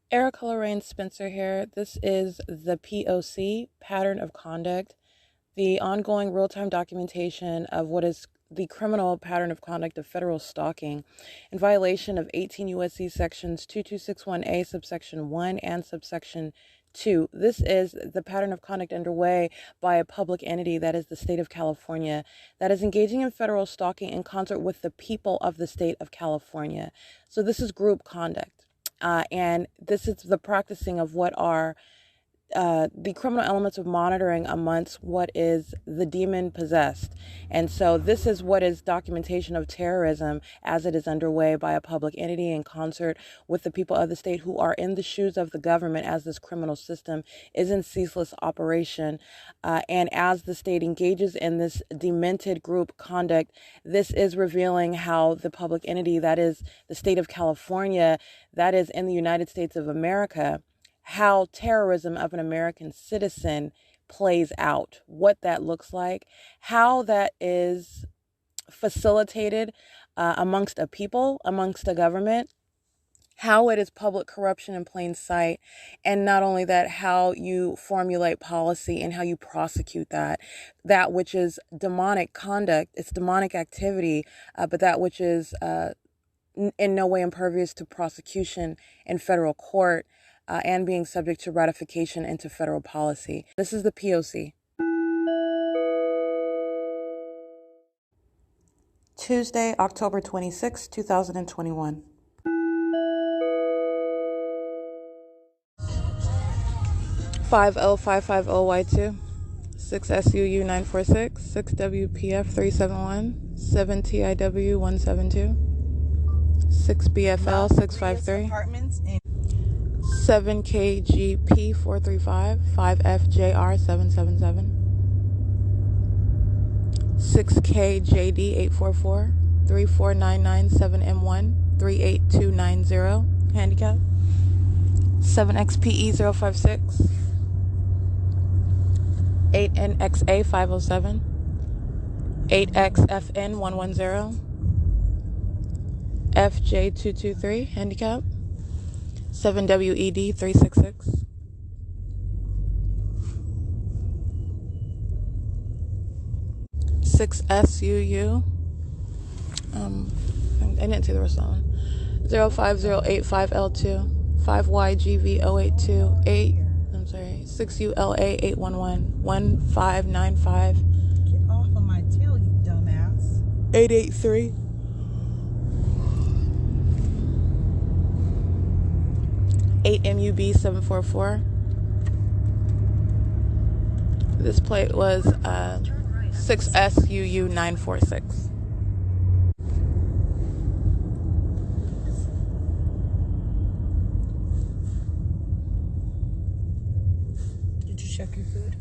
Erica Lorraine Spencer here. This is the P.O.C. pattern of conduct, the ongoing real-time documentation of what is the criminal pattern of conduct of federal stalking in violation of 18 U.S.C. sections 2261A subsection 1 and subsection 2. This is the pattern of conduct underway by a public entity, that is the state of California, that is engaging in federal stalking in concert with the people of the state of California. So this is group conduct. And this is the practicing of what are the criminal elements of monitoring amongst what is the demon possessed. And so this is what is documentation of terrorism as it is underway by a public entity in concert with the people of the state who are in the shoes of the government as this criminal system is in ceaseless operation. And as the state engages in this demented group conduct, this is revealing how the public entity, that is the state of California, that is in the United States of America, how terrorism of an American citizen plays out, what that looks like, how that is facilitated amongst a people, amongst a government, how it is public corruption in plain sight, and not only that, how you formulate policy and how you prosecute that which is demonic conduct, it's demonic activity, but that which is in no way impervious to prosecution in federal court, and being subject to ratification into federal policy. This is the P.O.C. Tuesday, October 26, 2021. $5L550Y2, 6SUU946, 6WPF371, 7TIW172, 6BFL653. 7KGP435, 5FJR777, 6KJD844, 34997M1, 38290, handicap, 7XPE056, 8NXA507, 8XFN110, FJ223, handicap, 7WED366, 6SUU, I didn't see the rest of that one, 05085L2, 5YGV082, 6ULA811, 1595, get off of my tail, you dumbass, 883, 8MUB744. This plate was 6SUU946. Did you check your food?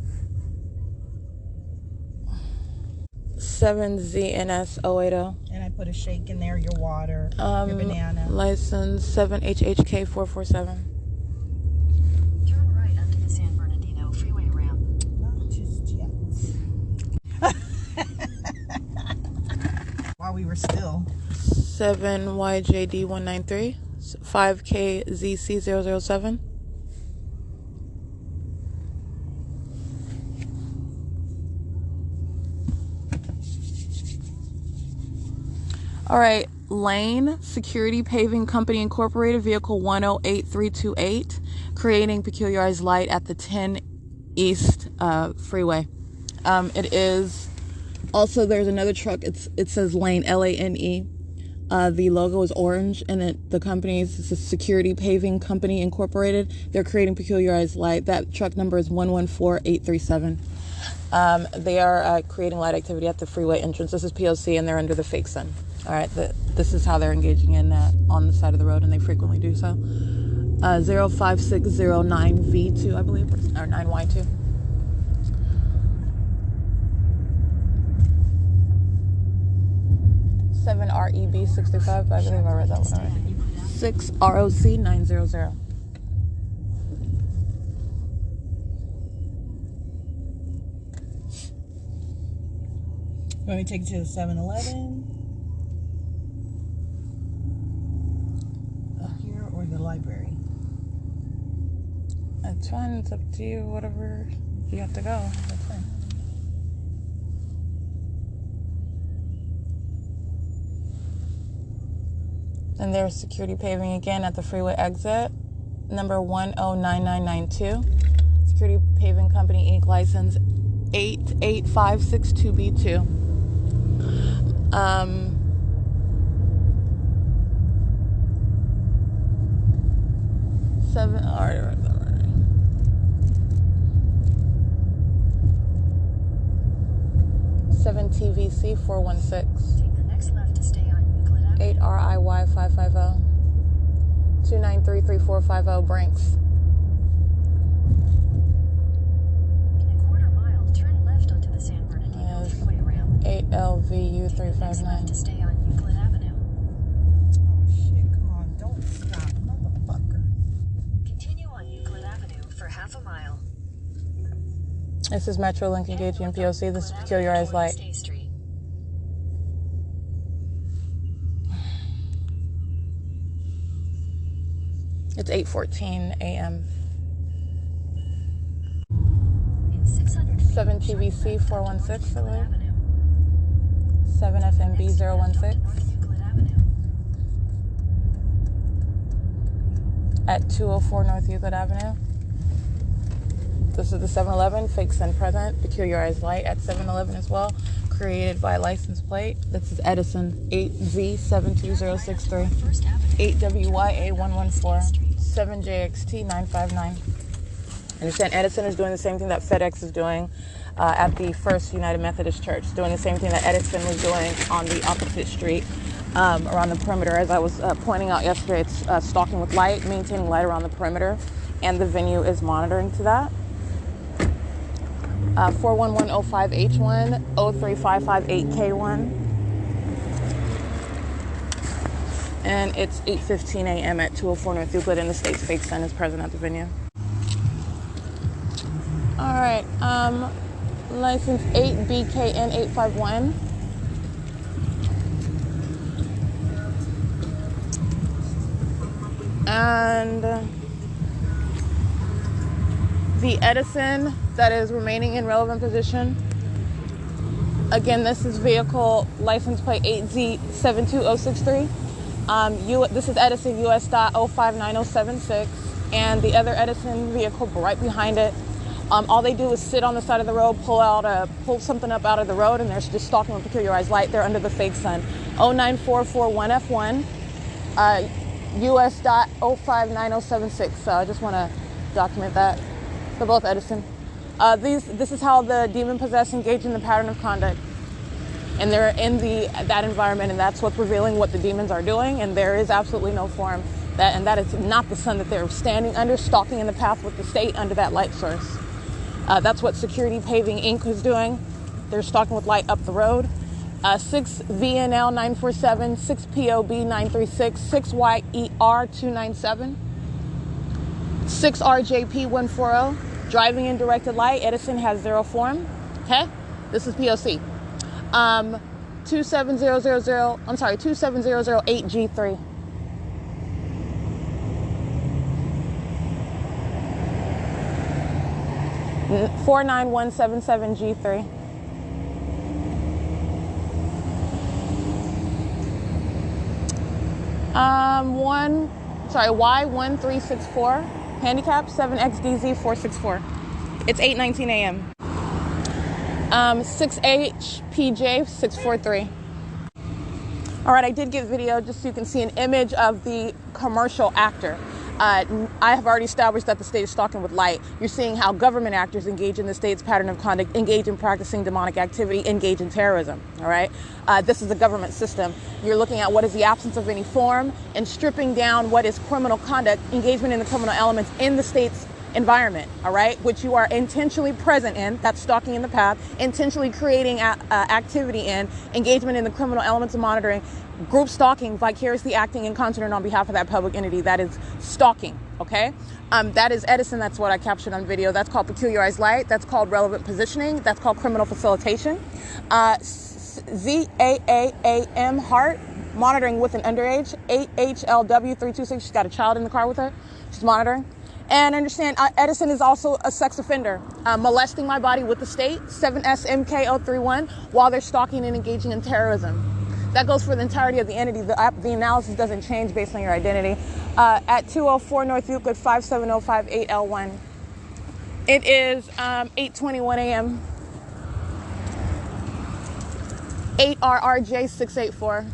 7ZNS080. And I put a shake in there, your water, your banana. License 7HHK447. Turn right onto the San Bernardino freeway ramp. Not just yet. While we were still. 7YJD193, 5KZC007. All right, Lane Security Paving Company Incorporated, vehicle 108328, creating peculiarized light at the 10 East freeway. It is also, there's another truck. It says Lane, Lane. The logo is orange, and the company is Security Paving Company Incorporated. They're creating peculiarized light. That truck number is 114837. They are creating light activity at the freeway entrance. This is P.O.C. and they're under the fake sun. All right, this is how they're engaging in on the side of the road, and they frequently do so. 05609V2, I believe, or 9Y2. REB65, I believe I read that one already. 6ROC900. Want me to take it to the 7-Eleven? Here or the library? It's fine. It's up to you. Whatever you have to go. That's fine. And there's security paving again at the freeway exit, number 109992. Security Paving Company, Inc., license 88562B2. Seven TVC 416. Take the next left to stay on Euclid Avenue. 8 RIY 550. 2933450 Brinks. In a quarter mile, turn left onto the San Bernardino freeway ramp. 8 LVU Take the next left 359. to stay on Euclid Avenue. Oh shit, come on, don't stop, motherfucker. Continue on Euclid Avenue for half a mile. This is Metrolink engaging in P.O.C. This is Peculiarized Light. State Street. It's 8:14 a.m. In 600 feet, 7 turn TVC left 416, I onto Euclid believe. Avenue. 7 FMB Next left onto 016 North Euclid Avenue. at 204 North Euclid Avenue. This is the 7-Eleven, fake send present, Peculiarized Light at 7-Eleven as well, created by license plate. This is Edison 8Z72063, 8WYA114, 7JXT959. Understand Edison is doing the same thing that FedEx is doing at the First United Methodist Church, doing the same thing that Edison was doing on the opposite street around the perimeter. As I was pointing out yesterday, it's stalking with light, maintaining light around the perimeter, and the venue is monitoring to that. 41105H1, 03558K1. And it's 8:15 a.m. at 204 North Euclid, and the state's fake sun is present at the venue. All right, license 8BKN851. And the Edison that is remaining in relevant position. Again, this is vehicle license plate 8Z72063. This is Edison U.S.059076, and the other Edison vehicle right behind it. All they do is sit on the side of the road, pull something up out of the road, and they're just stalking with Peculiarized Light. They're under the fake sun. 09441F1, US.059076. So I just want to document that. They're both Edison. This is how the demon-possessed engage in the pattern of conduct. And they're in that environment, and that's what's revealing what the demons are doing, and there is absolutely no form. That is not the sun that they're standing under, stalking in the path with the state under that light source. That's what Security Paving Inc. is doing. They're stalking with light up the road. 6 VNL 947, 6 POB 936, 6 YER 297, 6 RJP 140. Driving in directed light. Edison has 0 form. Okay, this is P.O.C. 27008G3. Mm, 49177G3. Y1364, handicap 7XDZ464. It's 8:19 a.m. 6HPJ643. All right, I did get video just so you can see an image of the commercial actor. I have already established that the state is stalking with light. You're seeing how government actors engage in the state's pattern of conduct, engage in practicing demonic activity, engage in terrorism, all right? This is a government system. You're looking at what is the absence of any form and stripping down what is criminal conduct, engagement in the criminal elements in the state's environment, all right, which you are intentionally present in, that's stalking in the path, intentionally creating activity in, engagement in the criminal elements of monitoring, group stalking, vicariously acting in concert and on behalf of that public entity. That is stalking, okay? That is Edison. That's what I captured on video. That's called Peculiarized Light. That's called relevant positioning. That's called criminal facilitation. ZAAAM Hart, monitoring with an underage, 8HLW326. She's got a child in the car with her. She's monitoring. And understand, Edison is also a sex offender. Molesting my body with the state, 7SMK031, while they're stalking and engaging in terrorism. That goes for the entirety of the entity. The analysis doesn't change based on your identity. At 204 North Euclid, 57058L1. It is 8:21 a.m. 8RRJ684.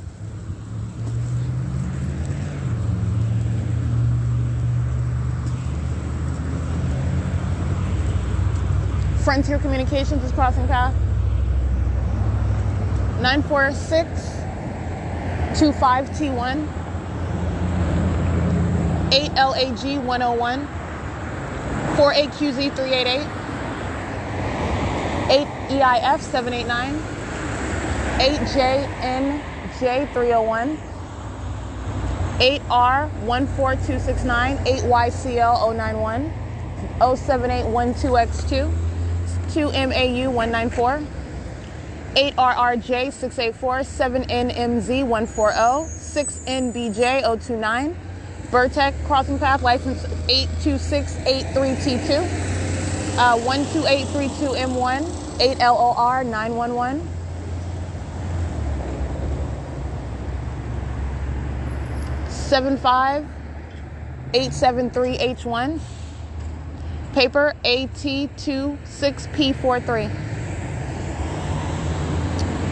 Frontier Communications is crossing path. 94625T1. 8LAG101. 4AQZ388. 8EIF789. 8JNJ301. 8R14269. 8YCL091. 07812X2. 2MAU194. 8RRJ684. 7NMZ140. 6NBJ029. Vertec crossing path license 82683T2. 12832M1. 8LOR911. 75873H1. Paper AT26P43.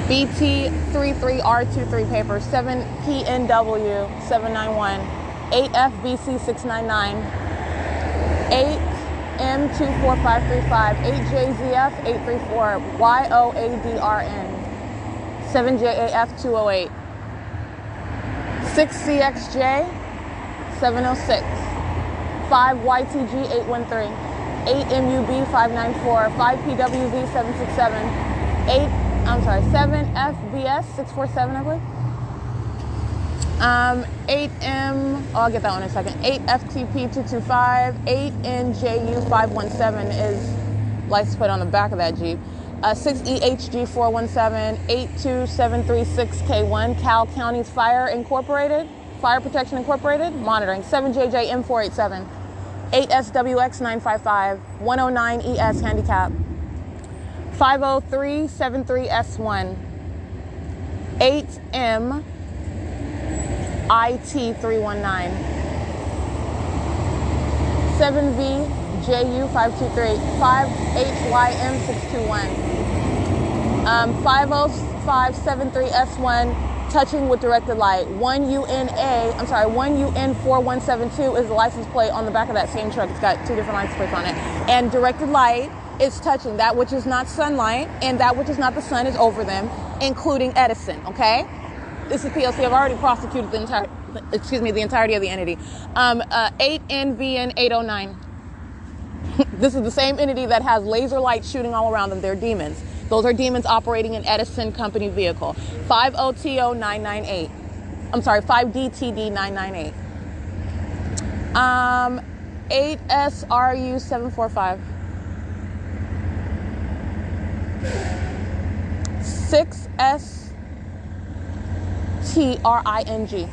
BT33R23 paper 7PNW791. 8FBC699. 8M24535. 8JZF834. YOADRN. 7JAF208. 6CXJ706. 5YTG813. 8MUB594. 5PWV767. 7FBS647, I believe. 8M, I'll get that one in a second. 8FTP225. 8NJU517 is license plate on the back of that Jeep. 6EHG417. 82736K1. Cal County's Fire Incorporated. Fire Protection Incorporated. Monitoring. 7JJM487. 8SWX955. 109ES Handicap. 50373S1. 8M IT319. 7VJU523. 5HYM621. 50573S1. Touching with directed light. 1UN41172 is the license plate on the back of that same truck. It's got two different license plates on it. And directed light is touching that which is not sunlight, and that which is not the sun is over them, including Edison, okay? This is P.O.C. I've already prosecuted the entirety of the entity. 8NVN809. This is the same entity that has laser lights shooting all around them. They're demons. Those are demons operating an Edison company vehicle. 5OTO998. I'm sorry, 5DTD998. 8SRU745. 6STRING.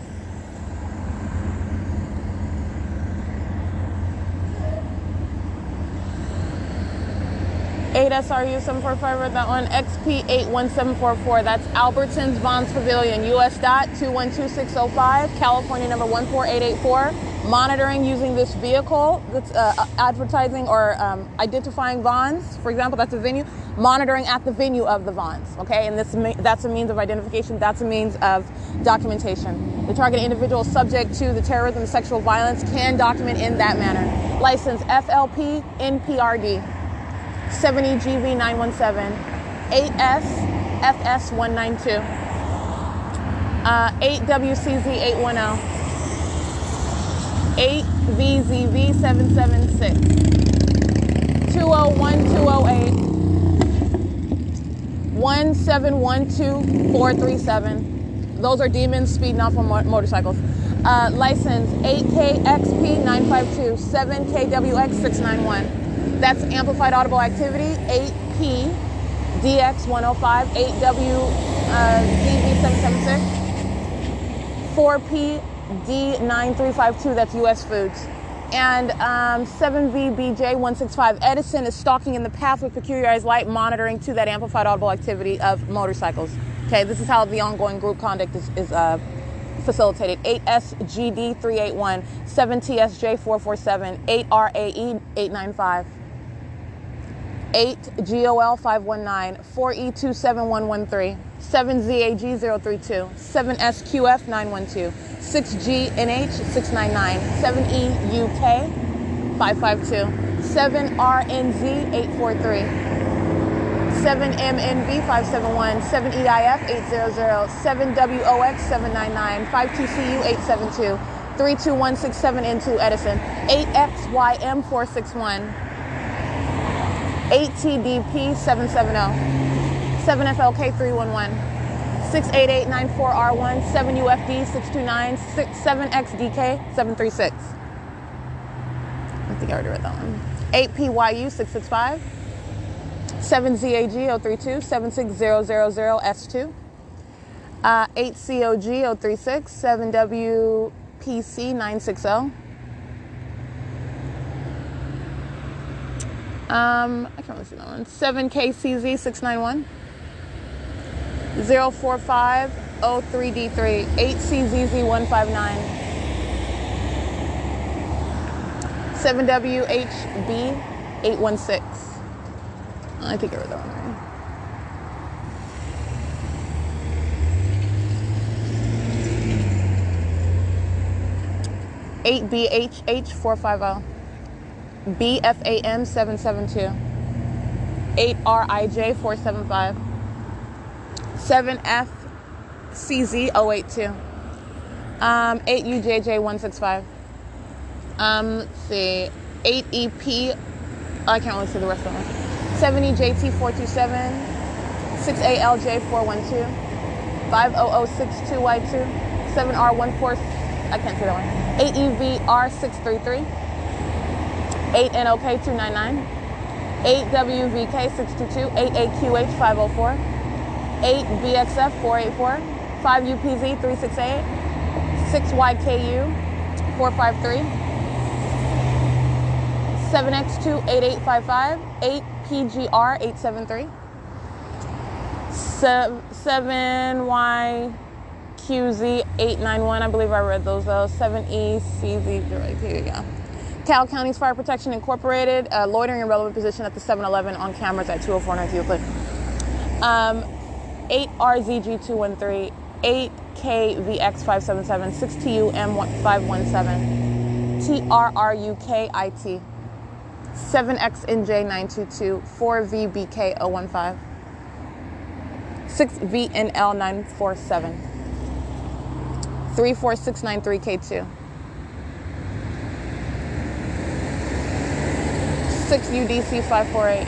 8SRU745, read that one. XP81744, that's Albertsons Vons Pavilion, US dot 212605, California number 14884. Monitoring using this vehicle that's advertising or identifying Vons, for example, that's a venue. Monitoring at the venue of the Vons, okay? And that's a means of identification, that's a means of documentation. The target individual subject to the terrorism and sexual violence can document in that manner. License FLP NPRD. 70GV917, 8SFS192, 8WCZ810, 8VZV776, 201208, 1712437. Those are demons speeding off on motorcycles. License 8KXP952, 7KWX691. That's amplified audible activity, 8PDX105, 8WZV776, 4PD9352, that's U.S. Foods. And 7VBJ165 Edison is stalking in the path with peculiarized light monitoring to that amplified audible activity of motorcycles. Okay, this is how the ongoing group conduct is facilitated. 8SGD381, 7TSJ447, 8RAE895, 8GOL519, 4E27113, 7ZAG032, 7SQF912, 6GNH699, 7EUK552, 7RNZ843, 7MNV571, 7EIF800, 7WOX799, 52CU872, 32167N2 Edison, 8XYM461, 8TDP770, 7FLK311, 68894R1, 7UFD629, 7XDK736. I think I already read that one. 8PYU665, 7ZAG032, 76000S2, 8COG036, 7WPC960. I can't really see that one. 7KCZ691, 04503D3, 8CZZ159, 7WHB816. I think I read that one right. 8BHH450, BFAM772, 8RIJ475, 7FCZ082, 8UJJ165. Let's see, 8EP. I can't really see the rest of them. 7EJT427, 6ALJ412, 50062Y2, 7R14. I can't see that one. 8EVR633, 8NOK299, 8WVK622, 8AQH504, 8BXF484, 5UPZ368, 6YKU453, 7X28855, 8PGR873, 7YQZ891. I believe I read those though. 7ECZ. Yeah. Cal County's Fire Protection Incorporated, loitering in relevant position at the 7-Eleven on cameras at 204 North Euclid. 8RZG213, 8KVX577, 6TUM517, TRRUKIT, 7XNJ922, 4VBK015, 6VNL947, 34693K2, 6UDC548,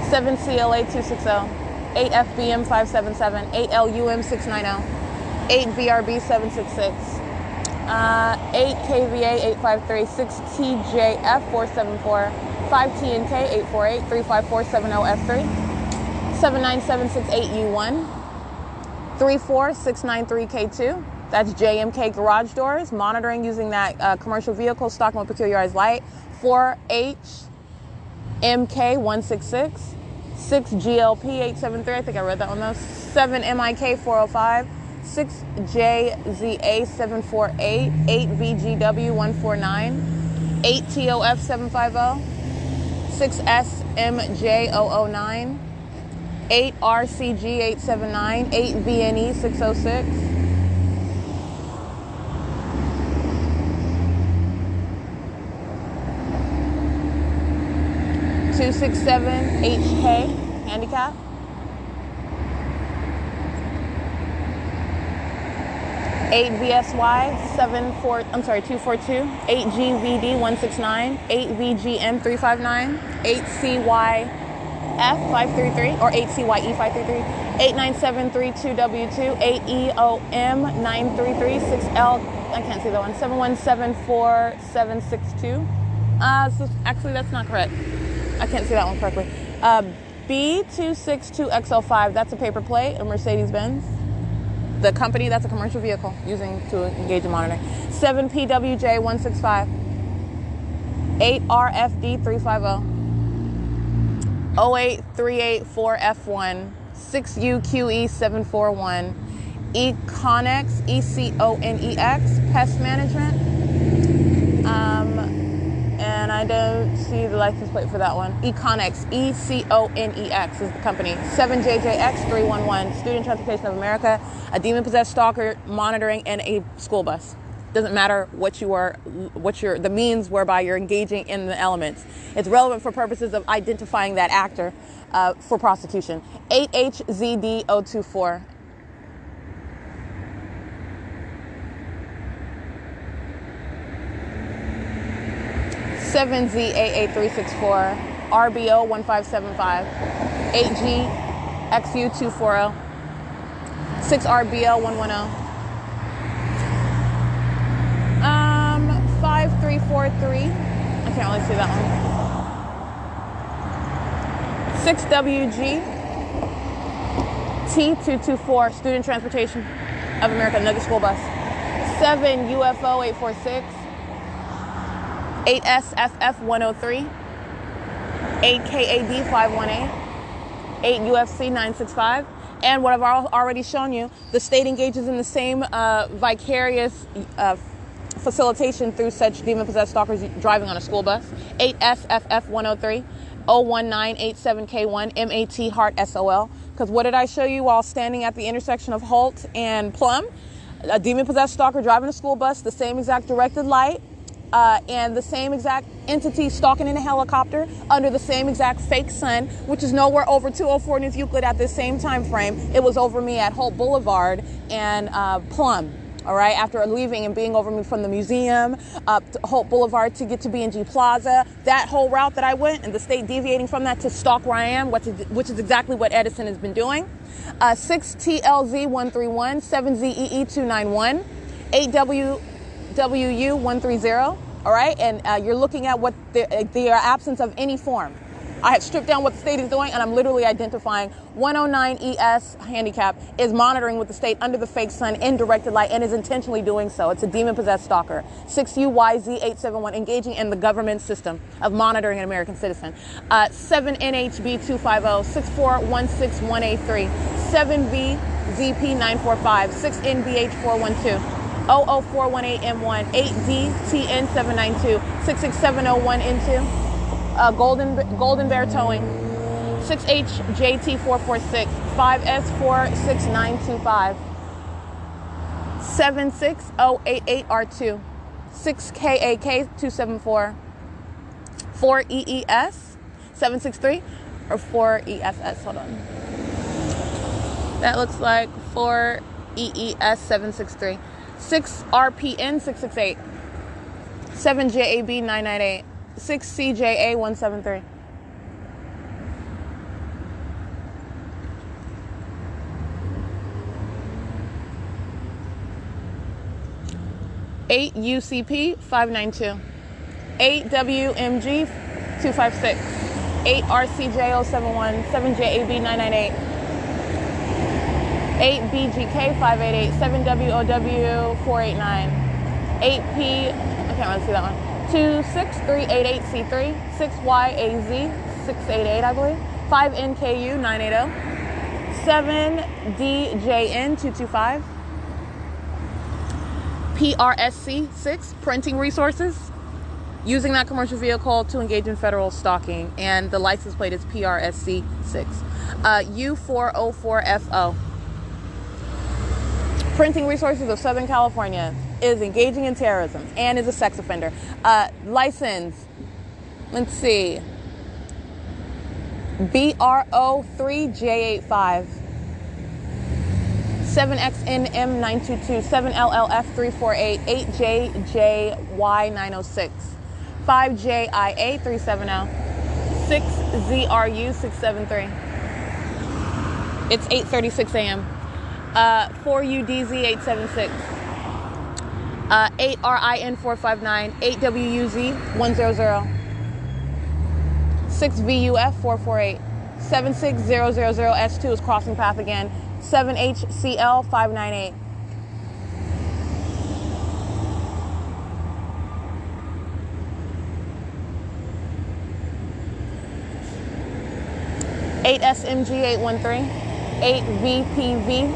7CLA260, 8FBM577, 8LUM690, 8VRB766, 8KVA853, 6TJF474, 5TNK848, 35470F3, 79768U1, 34693K2. That's JMK Garage Doors, monitoring using that commercial vehicle, stalking with peculiarized light. 4HMK166, 6GLP873, I think I read that one though. 7MIK405, 6JZA748, 8VGW149, 8TOF750, 6SMJ009, 8RCG879, 8VNE606, 267 HK handicap, 242, 8GVD169, 8VGM359, 8CYF533 or 8CYE533, 89732W2, 8EOM933, 6L. I can't see that one. 7174762. So actually, that's not correct. I can't see that one correctly. B262XL5, that's a paper plate, a Mercedes-Benz. The company, that's a commercial vehicle using to engage in monitoring. 7 PWJ 165. 8 RFD 350. 08384 F1. 6 UQE 741. Econex ECONEX Pest Management. And I don't see the license plate for that one. Econex, ECONEX is the company. 7JJX311, Student Transportation of America, a demon-possessed stalker monitoring in a school bus. Doesn't matter what the means whereby you're engaging in the elements. It's relevant for purposes of identifying that actor for prosecution. 8HZD024. 7ZAA364, RBO 1575, 8GXU240, 6RBL 110, 5343. I can't really see that one. 6WG T224, Student Transportation of America, another school bus. 7 UFO 846. 8SFF 103, 8KAD 518, 8 U.S.C 965, and what I've already shown you, the state engages in the same vicarious facilitation through such demon-possessed stalkers driving on a school bus. 8SFF 103, 01987K1, MAT Heart SOL. Because what did I show you while standing at the intersection of Holt and Plum? A demon-possessed stalker driving a school bus, the same exact directed light, and the same exact entity stalking in a helicopter under the same exact fake sun, which is nowhere over 204 North Euclid at this same time frame. It was over me at Holt Boulevard and Plum. All right, after leaving and being over me from the museum up to Holt Boulevard to get to B&G Plaza, that whole route that I went, and the state deviating from that to stalk where I am, which is exactly what Edison has been doing. 6TLZ131, 7ZEE291, 8WU130. All right, and you're looking at what the absence of any form. I have stripped down what the state is doing, and I'm literally identifying 109ES handicap is monitoring with the state under the fake sun in directed light and is intentionally doing so. It's a demon-possessed stalker. 6UYZ871, engaging in the government system of monitoring an American citizen. 7NHB250, 64161A3, 7VZP945, 6NBH412. 00418M1, 8DTN792, 66701N2, Golden Bear Towing, 6HJT446, 5S46925, 76088R2, 6KAK274, 4EES 763 or 4ESS. Hold on. That looks like 4EES 763. 6RPN 668, 7JAB 998, 6CJA 173. Eight UCP 592, 8 WMG 256, 8 RCJ 071, 7 JAB 998. 8 BGK 588, 7 WOW 489, 8P, I can't really see that one, 26388C3, 6YAZ 688, I believe, 5 NKU 980, 7 DJN 225, PRSC 6, printing resources, using that commercial vehicle to engage in federal stalking, and the license plate is PRSC 6, U404FO. Printing Resources of Southern California is engaging in terrorism and is a sex offender. License, let's see, BRO3J85, 7XNM922, 7LLF348, 8JJY906, 5JIA370, 6ZRU673. It's 8:36 a.m. 4UDZ876, 8RIN459, 8WUZ100, 6VUF448, 76000S2 is crossing path again, 7HCL 598. Eight SMG 813, 8 VPV.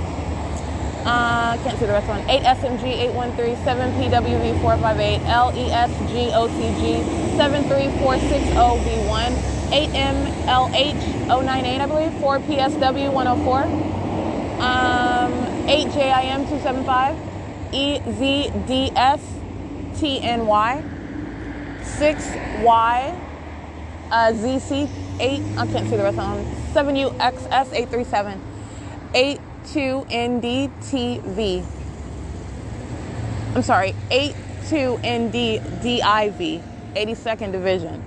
Can't see the rest one. 8 SMG 813, 7 PWV 458, LESG OCG 73460V1, 8 MLH 098, I believe, 4 PSW 104, 8 JIM 275, EZDS TNY, 6Y ZC 8, I can't see the rest of them, 7UXS 837, 82NDTV. I'm sorry, 82NDDIV, 82nd Division.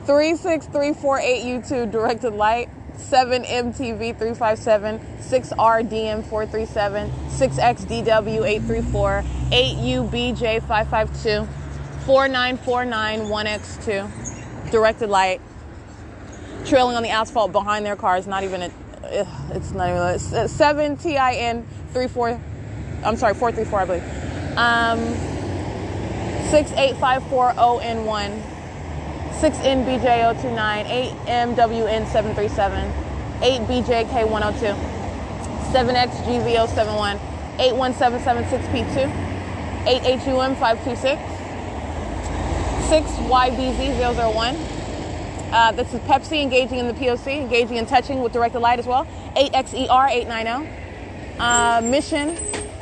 36348U2 directed light, 7MTV 357, 6RDM 437, 6XDW 834, 8UBJ 552, 4949 1X2 directed light, trailing on the asphalt behind their cars. Not even a, it's not even 7 TIN 434, I believe. 68540N1, 6NBJ029, 8MWN737, 8BJK102, 7XGV071, 81776P2, 8HUM526, 6YBZ001. This is Pepsi engaging in the P.O.C, engaging in touching with directed light as well. 8XER 890. Mission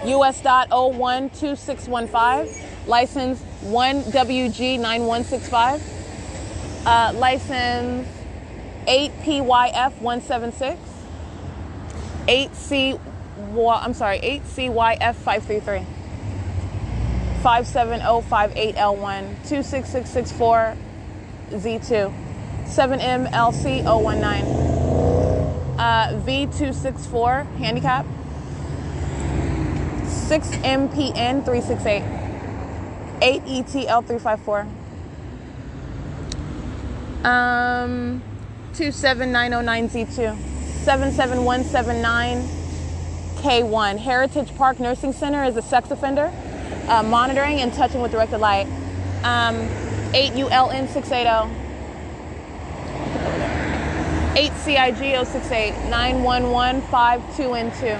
US.012615. License 1WG 9165. License 8PYF 176. 8CYF 533. 57058L1 26664 Z2. 7MLC 019. V264 handicap. 6MPN 368. 8ETL 354. 27909 Z2. 77179 K1. Heritage Park Nursing Center is a sex offender. Monitoring and touching with directed light. 8ULN 680. 8CIG 068. 91152N2.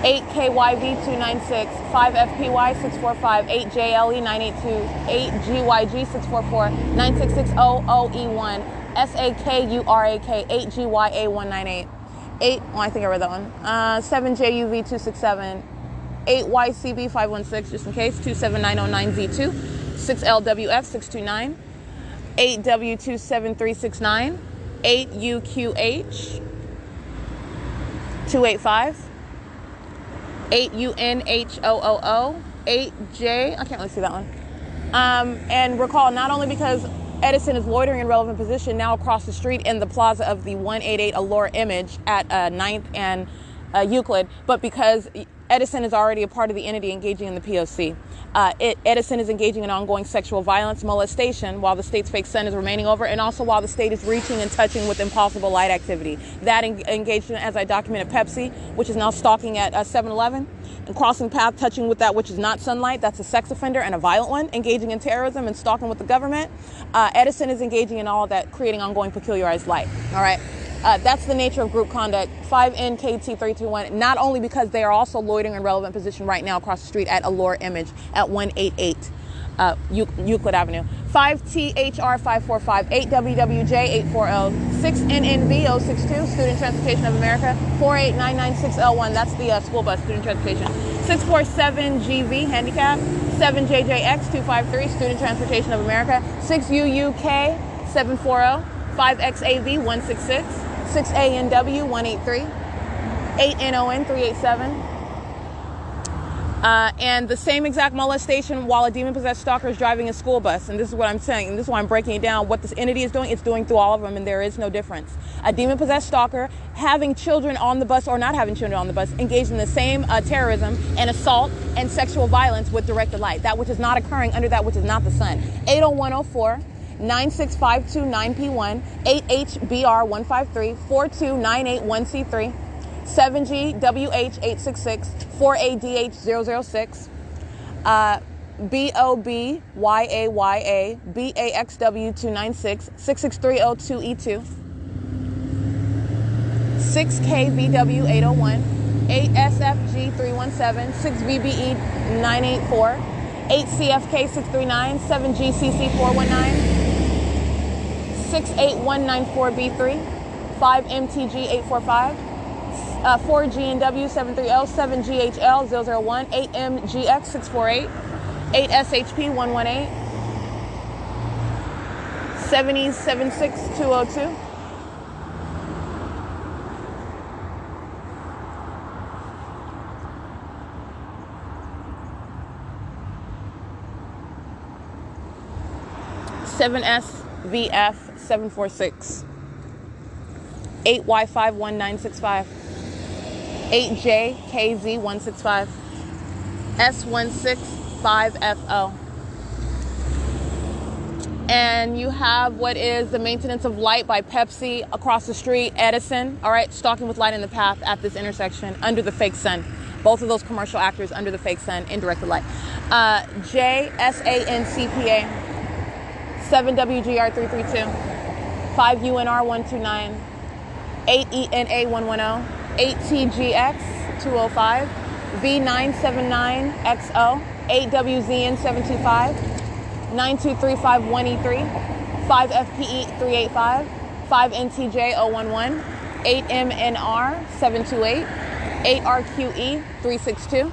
8KYV 296. 5FPY 645. 8JLE 982. 8GYG 644. 96600E1. SAKURAK 8GYA 198. 8, oh, I think I read that one. 7JUV 267. 8YCB 516, just in case, 27909 Z2, 6LWF 629, 8W27369, 8UQH 285, 8UNH000, 8J, I can't really see that one. And recall, not only because Edison is loitering in relevant position now across the street in the plaza of the 188 Allure Image at 9th and Euclid, but because Edison is already a part of the entity engaging in the P.O.C. Edison is engaging in ongoing sexual violence, molestation, while the state's fake sun is remaining over, and also while the state is reaching and touching with impossible light activity. That engagement, as I documented, Pepsi, which is now stalking at 7-Eleven, and crossing path, touching with that which is not sunlight, that's a sex offender and a violent one, engaging in terrorism and stalking with the government. Edison is engaging in all of that, creating ongoing peculiarized light. All right. That's the nature of group conduct. 5NKT321, not only because they are also loitering in relevant position right now across the street at Allure Image at 188 Euclid Avenue. 5THR545, 8WWJ840, 6NNV062, Student Transportation of America, 48996L1, that's the school bus, Student Transportation. 647GV, handicap, 7JJX253, Student Transportation of America, 6UUK740, 5XAV166, 6ANW183, 8NON387. And the same exact molestation while a demon-possessed stalker is driving a school bus. And this is what I'm saying, and this is why I'm breaking it down. What this entity is doing, it's doing through all of them, and there is no difference. A demon-possessed stalker having children on the bus or not having children on the bus, engaged in the same terrorism and assault and sexual violence with directed light. That which is not occurring under that which is not the sun. 80104, 96529P1, 8HBR153, 42981C3, 7GWH866, 4ADH006, BOBYAYA, BAXW296, 66302E2, 6KVW801, 8SFG317, 6VBE984, 8CFK639, 7GCC419, 68194B3, 5MTG845, 4GNW730, 7GHL001, 8MGX648, 8SHP118, 7076202, 7SVF746, 8Y51965, 8JKZ165, S165FO. And you have what is the maintenance of light by Pepsi across the street, Edison. All right, stalking with light in the path at this intersection under the fake sun. Both of those commercial actors under the fake sun, indirect light. JSANCPA, 7WGR332, 5UNR129, 8ENA110, 8TGX205, V979XO, 8WZN725, 92351E3, 5FPE385, 5NTJ011, 8MNR728, 8RQE362,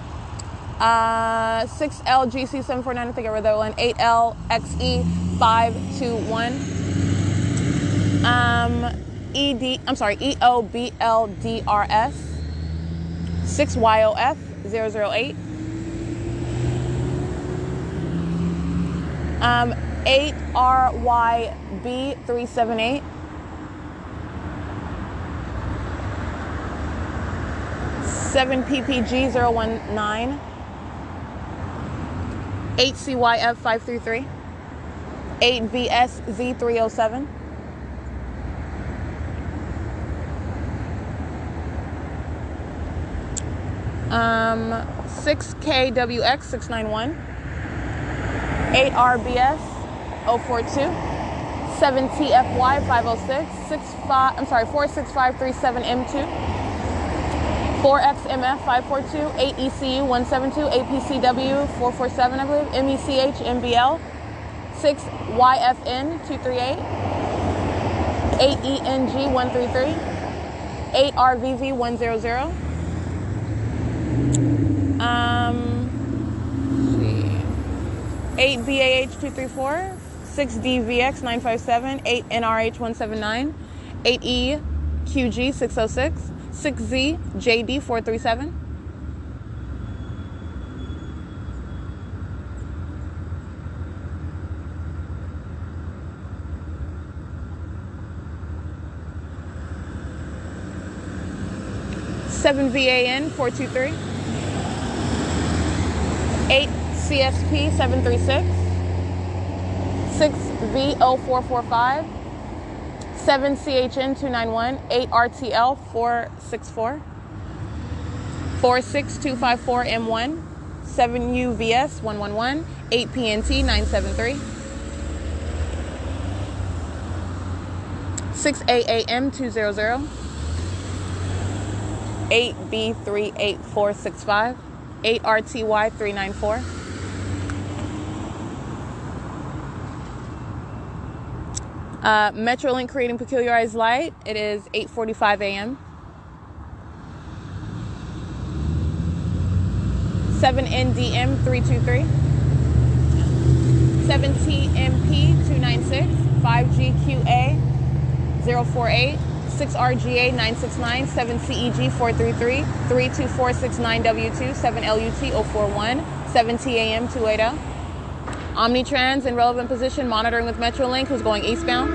6LGC749, I think I read that one, 8LXE521, EOBLDRS, 6YOF008, 8RYB378, 7PPG019, 8CYF533, 8VSZ307, 6KWX691, 8RBS042, 7TFY506, 46537M2, 4XMF542, 8ECU172, 8PCW447, I believe, MECHMBL, 6YFN238, 8ENG133, 8RVV100, 8BAH234, 6DVX957, 8NRH179, 8EQG606, 6ZJD437, 7VAN423, 8CSP736, 6V0445, 7CHN291, 8RTL464, 46254M1, 7UVS111, 8PNT973, 6AAM200, 8B38465, 8RTY394, Metrolink creating peculiarized light. It is 8:45 a.m. 7NDM323, 7TMP296, 5GQA048, 6RGA969, 7CEG433, 32469W2, 7LUT041, 7TAM280. Omnitrans in relevant position, monitoring with Metrolink, who's going eastbound.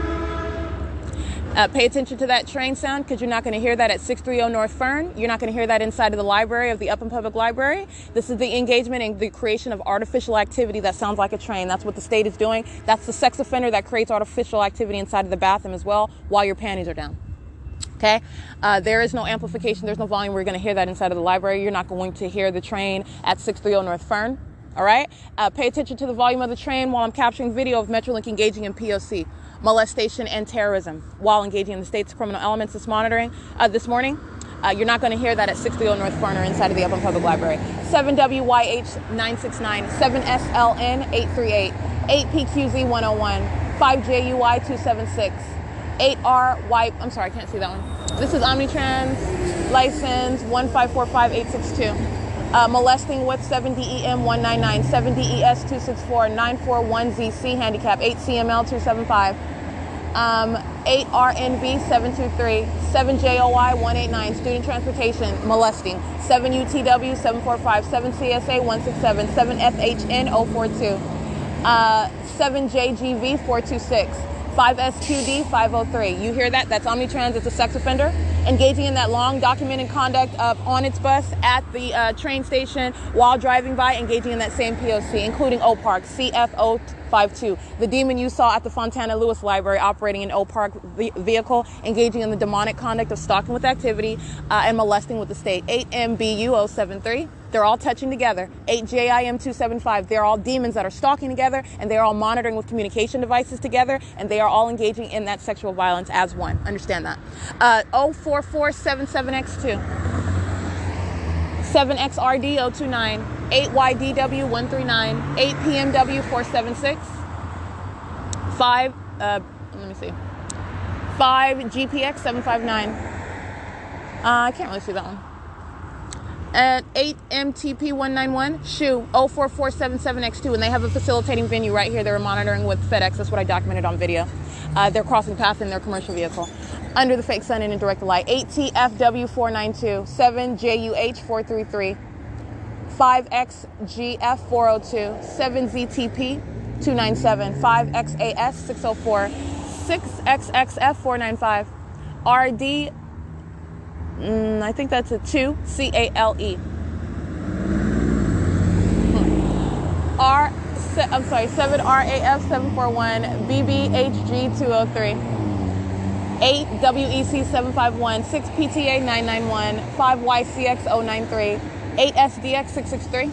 Pay attention to that train sound, because you're not going to hear that at 630 North Fern. You're not going to hear that inside of the library of the Upland Public Library. This is the engagement and the creation of artificial activity that sounds like a train. That's what the state is doing. That's the sex offender that creates artificial activity inside of the bathroom as well while your panties are down. Okay, there is no amplification. There's no volume. We're going to hear that inside of the library. You're not going to hear the train at 630 North Fern. All right. Pay attention to the volume of the train while I'm capturing video of Metrolink engaging in P.O.C, molestation and terrorism, while engaging in the state's criminal elements this morning. You're not going to hear that at 630 North Fern or inside of the Upland Public Library. 7WYH969, 7SLN 838, 8PQZ101, 5JUI276. 8RY, I'm sorry, I can't see that one. This is Omnitrans, license 1545862. Molesting with 7DEM199, 7DES264, 941ZC, handicap 8CML275, 8RNB723, 7JOI189, student transportation, molesting, 7UTW 745, 7CSA167, 7FHN042, 7JGV 426. 5SQD 503. You hear that? That's Omnitrans. It's a sex offender engaging in that long documented conduct on its bus at the train station while driving by, engaging in that same P.O.C, including O Park CF052. The demon you saw at the Fontana Lewis Library operating an O Park vehicle, engaging in the demonic conduct of stalking with activity and molesting with the state. 8MBU073. They're all touching together. 8JIM275. They're all demons that are stalking together, and they're all monitoring with communication devices together, and they are all engaging in that sexual violence as one. Understand that. 04477X2. 7XRD029. 8YDW139. 8PMW476. 5, let me see. 5GPX759. I can't really see that one. At 8MTP191, SHU 04477X2, and they have a facilitating venue right here. They're monitoring with FedEx. That's what I documented on video. They're crossing paths in their commercial vehicle under the fake sun and indirect light. 8TFW492, 7JUH433, 5XGF402, 7ZTP297, 5XAS604, 6XXF495, RD. I think that's a 2, CALE. I'm sorry, 7RAF741, BBHG203, 8WEC751, 6PTA991, 5YCX093, 8SDX663,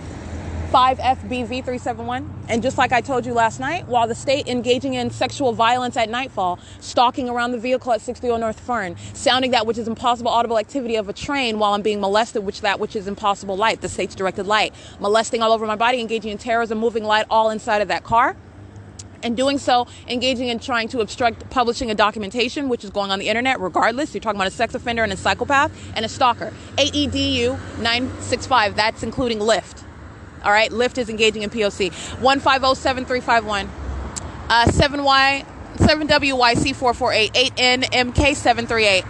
5FBV371. And just like I told you last night, while the state engaging in sexual violence at nightfall, stalking around the vehicle at 630 North Fern, sounding that which is impossible audible activity of a train while I'm being molested, that which is impossible light, the state's directed light, molesting all over my body, engaging in terrorism, moving light all inside of that car. And doing so, engaging in trying to obstruct publishing a documentation, which is going on the internet regardless. You're talking about a sex offender and a psychopath and a stalker. AEDU 965, that's including Lyft. All right, Lyft is engaging in P.O.C. 1507351, 7WYC448, 8NMK738,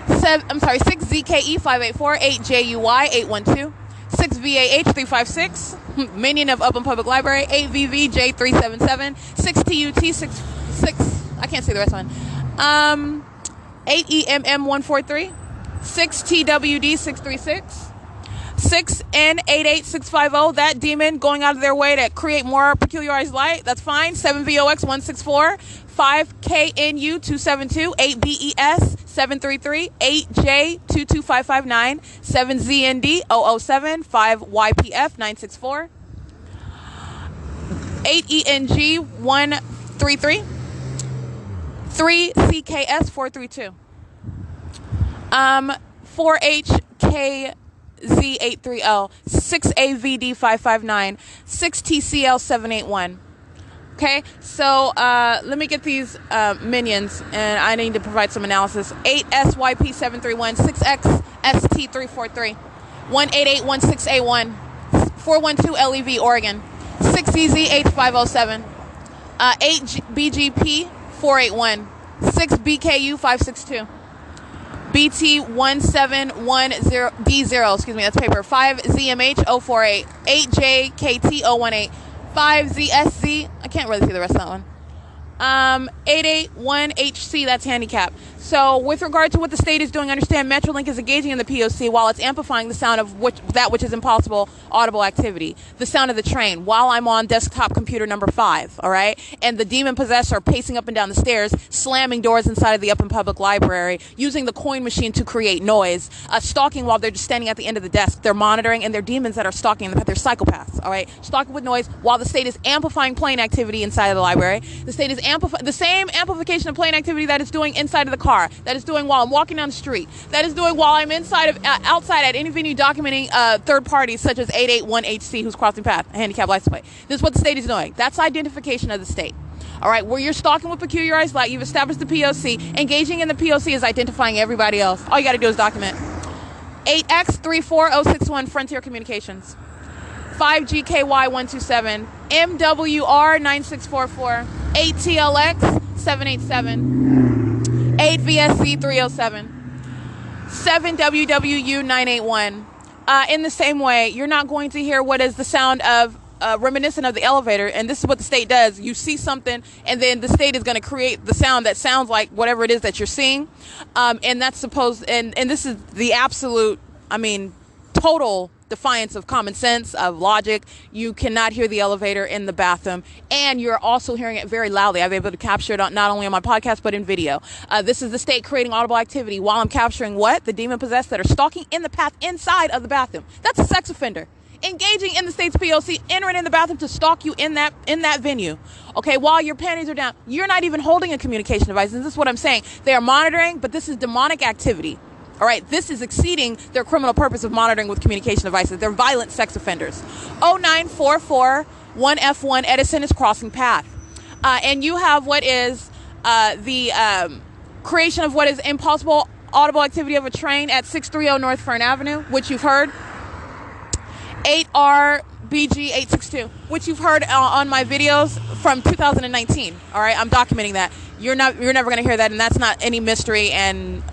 6ZKE584, 8JUY812, 6VAH356, Minion of Upland Public Library, 8VVJ377, 6TUT66, I can't see the rest of one, 8EMM143, 6TWD636, 6N88650, that demon going out of their way to create more peculiarized light. That's fine. 7VOX164, 5KNU272, 8BES733, 8J22559, 7ZND007, 5YPF964, 8ENG133, 3CKS432, 4HK Z830, 6AVD559, 6TCL781. Okay, so let me get these minions, and I need to provide some analysis. 8SYP731, 6XST343, 18816A1, 412LEV Oregon, 6EZH507, 8BGP481, 6BKU562. BT1710D0, excuse me, that's paper. 5ZMH048, 8JKT018, 5ZSZ, I can't really see the rest of that one. 881HC, that's handicap. So with regard to what the state is doing, understand Metrolink is engaging in the P.O.C. while it's amplifying the sound of that which is impossible audible activity. The sound of the train while I'm on desktop computer number 5, all right? And the demon possessed are pacing up and down the stairs, slamming doors inside of the Upland Public Library, using the coin machine to create noise, stalking while they're just standing at the end of the desk. They're monitoring, and they're demons that are stalking. They're psychopaths, all right? Stalking with noise while the state is amplifying plane activity inside of the library. The state is amplifying the same amplification of plane activity that it's doing inside of the car, that is doing while I'm walking down the street, that is doing while I'm outside at any venue documenting third parties such as 881HC who's crossing path, a handicap license plate. This is what the state is doing. That's identification of the state. All right, where you're stalking with peculiarized light, you've established the P.O.C. Engaging in the P.O.C. is identifying everybody else. All you got to do is document. 8X34061 Frontier Communications. 5GKY127, MWR9644, 8TLX787, 8VSC307, 7WWU981. In the same way, you're not going to hear what is the sound of reminiscent of the elevator, and this is what the state does. You see something, and then the state is going to create the sound that sounds like whatever it is that you're seeing, and that's supposed. And this is the absolute, total defiance of common sense, of logic. You cannot hear the elevator in the bathroom, and you're also hearing it very loudly. I've been able to capture it not only on my podcast but in video. This is the state creating audible activity while I'm capturing what? The demon possessed that are stalking in the path inside of the bathroom. That's a sex offender engaging in the state's P.O.C., entering in the bathroom to stalk you in that venue. Okay, while your panties are down, you're not even holding a communication device. And this is what I'm saying. They are monitoring, but this is demonic activity. All right, this is exceeding their criminal purpose of monitoring with communication devices. They're violent sex offenders. 0944 1F1 Edison is crossing path. And you have what is the creation of what is impossible audible activity of a train at 630 North Fern Avenue, which you've heard. 8RBG862, which you've heard on my videos from 2019. All right, I'm documenting that. You're never going to hear that, and that's not any mystery. And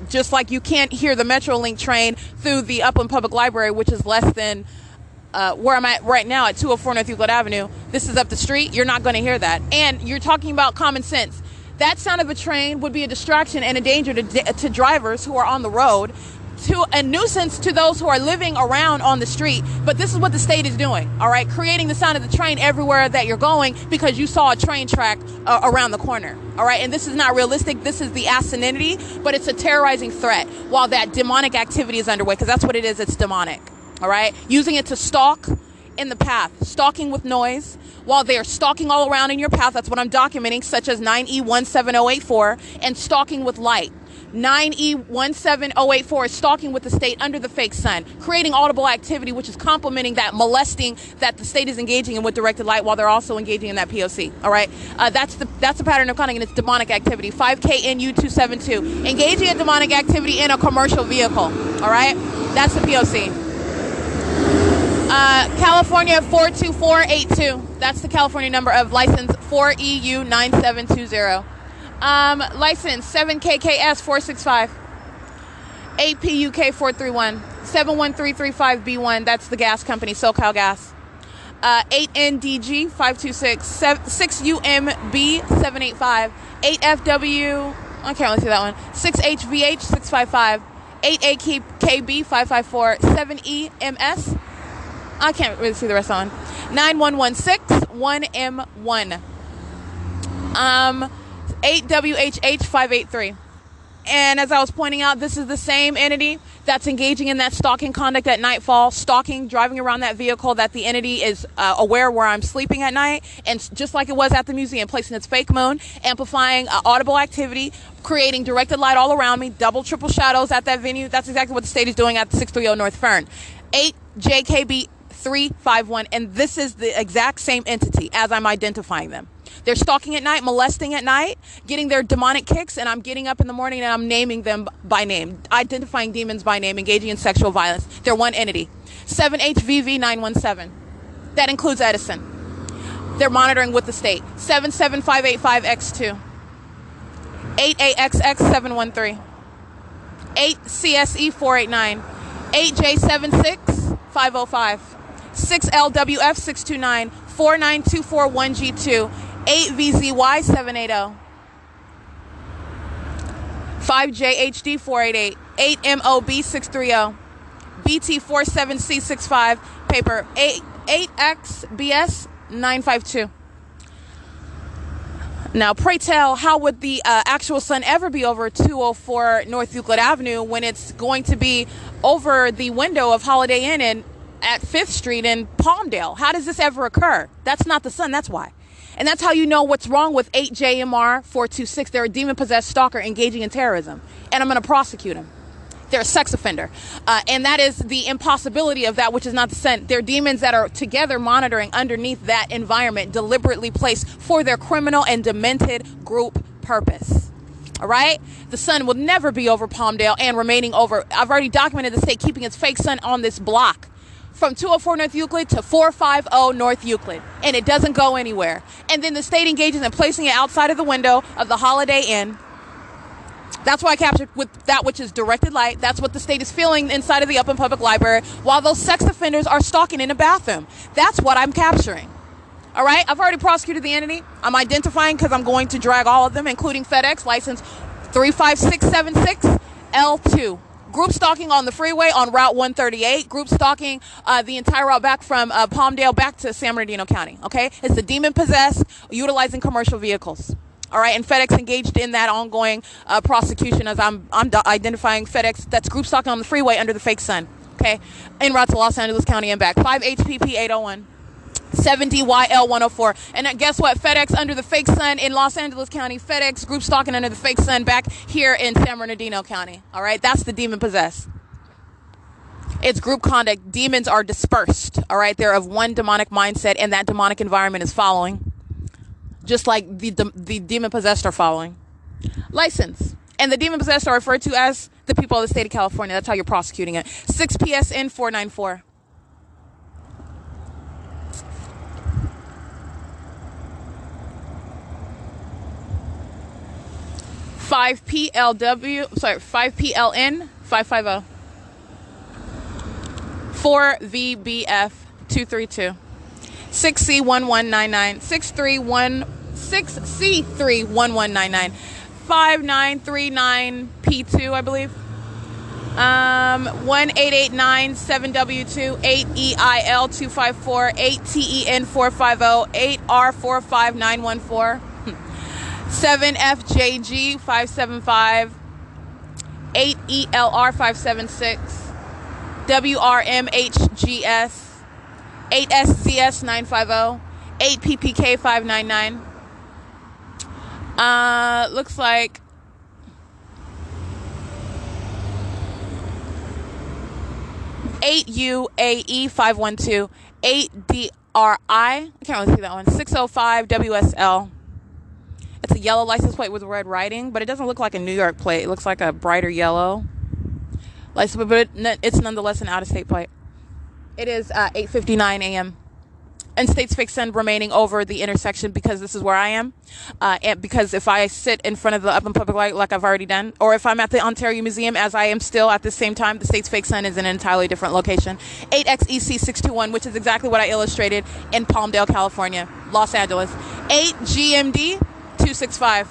just like you can't hear the Metrolink train through the Upland Public Library, which is less than where I'm at right now at 204 North Euclid Avenue. This is up the street. You're not going to hear that. And you're talking about common sense. That sound of a train would be a distraction and a danger to drivers who are on the road, to a nuisance to those who are living around on the street. But this is what the state is doing, all right? Creating the sound of the train everywhere that you're going because you saw a train track around the corner, all right? And this is not realistic. This is the asininity, but it's a terrorizing threat while that demonic activity is underway, because that's what it is. It's demonic, all right? Using it to stalk in the path, stalking with noise while they are stalking all around in your path. That's what I'm documenting, such as 9E17084, and stalking with light. 9E17084 is stalking with the state under the fake sun, creating audible activity, which is complementing that molesting that the state is engaging in with directed light while they're also engaging in that P.O.C. All right, that's the pattern of conduct, and it's demonic activity. 5KNU272, engaging in demonic activity in a commercial vehicle. All right, that's the P.O.C. California 42482. That's the California number of license 4EU9720. License 7KKS465, 8PUK431, 71335B1. That's the gas company, SoCal Gas. 8NDG526, 6UMB785, 8FW. I can't really see that one. 6HVH655, 8AKB554, 7EMS. I can't really see the rest of that one. 9116 1M1. 8WHH583. And as I was pointing out, this is the same entity that's engaging in that stalking conduct at nightfall, stalking, driving around that vehicle that the entity is aware where I'm sleeping at night, and just like it was at the museum, placing its fake moon, amplifying audible activity, creating directed light all around me, double, triple shadows at that venue. That's exactly what the state is doing at 630 North Fern. 8JKB351, and this is the exact same entity as I'm identifying them. They're stalking at night, molesting at night, getting their demonic kicks, and I'm getting up in the morning and I'm naming them by name, identifying demons by name, engaging in sexual violence. They're one entity. 7HVV917. That includes Edison. They're monitoring with the state. 77585X2. 8AXX713. 8CSE489. 8J76505. 6LWF629. 49241G2. 8VZY 780. 5JHD 488. 8MOB 630. BT47C65. Paper 8XBS 952. Now, pray tell, how would the actual sun ever be over 204 North Euclid Avenue when it's going to be over the window of Holiday Inn and at 5th Street in Palmdale? How does this ever occur? That's not the sun, that's why. And that's how you know what's wrong with 8JMR 426. They're a demon-possessed stalker engaging in terrorism, and I'm going to prosecute him. They're a sex offender. And that is the impossibility of that which is not the sun. They're demons that are together monitoring underneath that environment, deliberately placed for their criminal and demented group purpose. All right? The sun will never be over Palmdale and remaining over. I've already documented the state keeping its fake sun on this block from 204 North Euclid to 450 North Euclid. And it doesn't go anywhere. And then the state engages in placing it outside of the window of the Holiday Inn. That's why I captured with that which is directed light. That's what the state is feeling inside of the Upland Public Library while those sex offenders are stalking in a bathroom. That's what I'm capturing. All right? I've already prosecuted the entity. I'm identifying because I'm going to drag all of them, including FedEx, license 35676L2. Group stalking on the freeway on Route 138. Group stalking the entire route back from Palmdale back to San Bernardino County. Okay? It's the demon-possessed utilizing commercial vehicles. All right, and FedEx engaged in that ongoing prosecution as I'm identifying FedEx that's group stalking on the freeway under the fake sun. Okay, en route to Los Angeles County and back. 5HPP 801, 7DYL 104, and guess what? FedEx under the fake sun in Los Angeles County. FedEx group stalking under the fake sun back here in San Bernardino County. All right, that's the demon possessed. It's group conduct. Demons are dispersed. All right, they're of one demonic mindset, and that demonic environment is following. Just like the demon-possessed are following. License. And the demon-possessed are referred to as the people of the state of California. That's how you're prosecuting it. 6 PSN 494. Five PLW, sorry, 5 PLN 550. 4 VBF 232. 6C1199, 6C31199, 5939P2, I believe. 18897W2, 8EIL254, 8TEN450, 8R45914, 7FJG575, 8ELR576, WRMHGS, 8SZS 950, 8PPK 599. Looks like eight UAE 512, 8DRI. I can't really see that one. 605 WSL. It's a yellow license plate with red writing, but it doesn't look like a New York plate. It looks like a brighter yellow license, but it's nonetheless an out-of-state plate. It is 8:59 a.m. and state's fake sun remaining over the intersection because this is where I am. And because if I sit in front of the Upland Public Light like I've already done, or if I'm at the Ontario Museum as I am still at the same time, the state's fake sun is in an entirely different location. 8XEC 621, which is exactly what I illustrated in Palmdale, California, Los Angeles. 8GMD 265.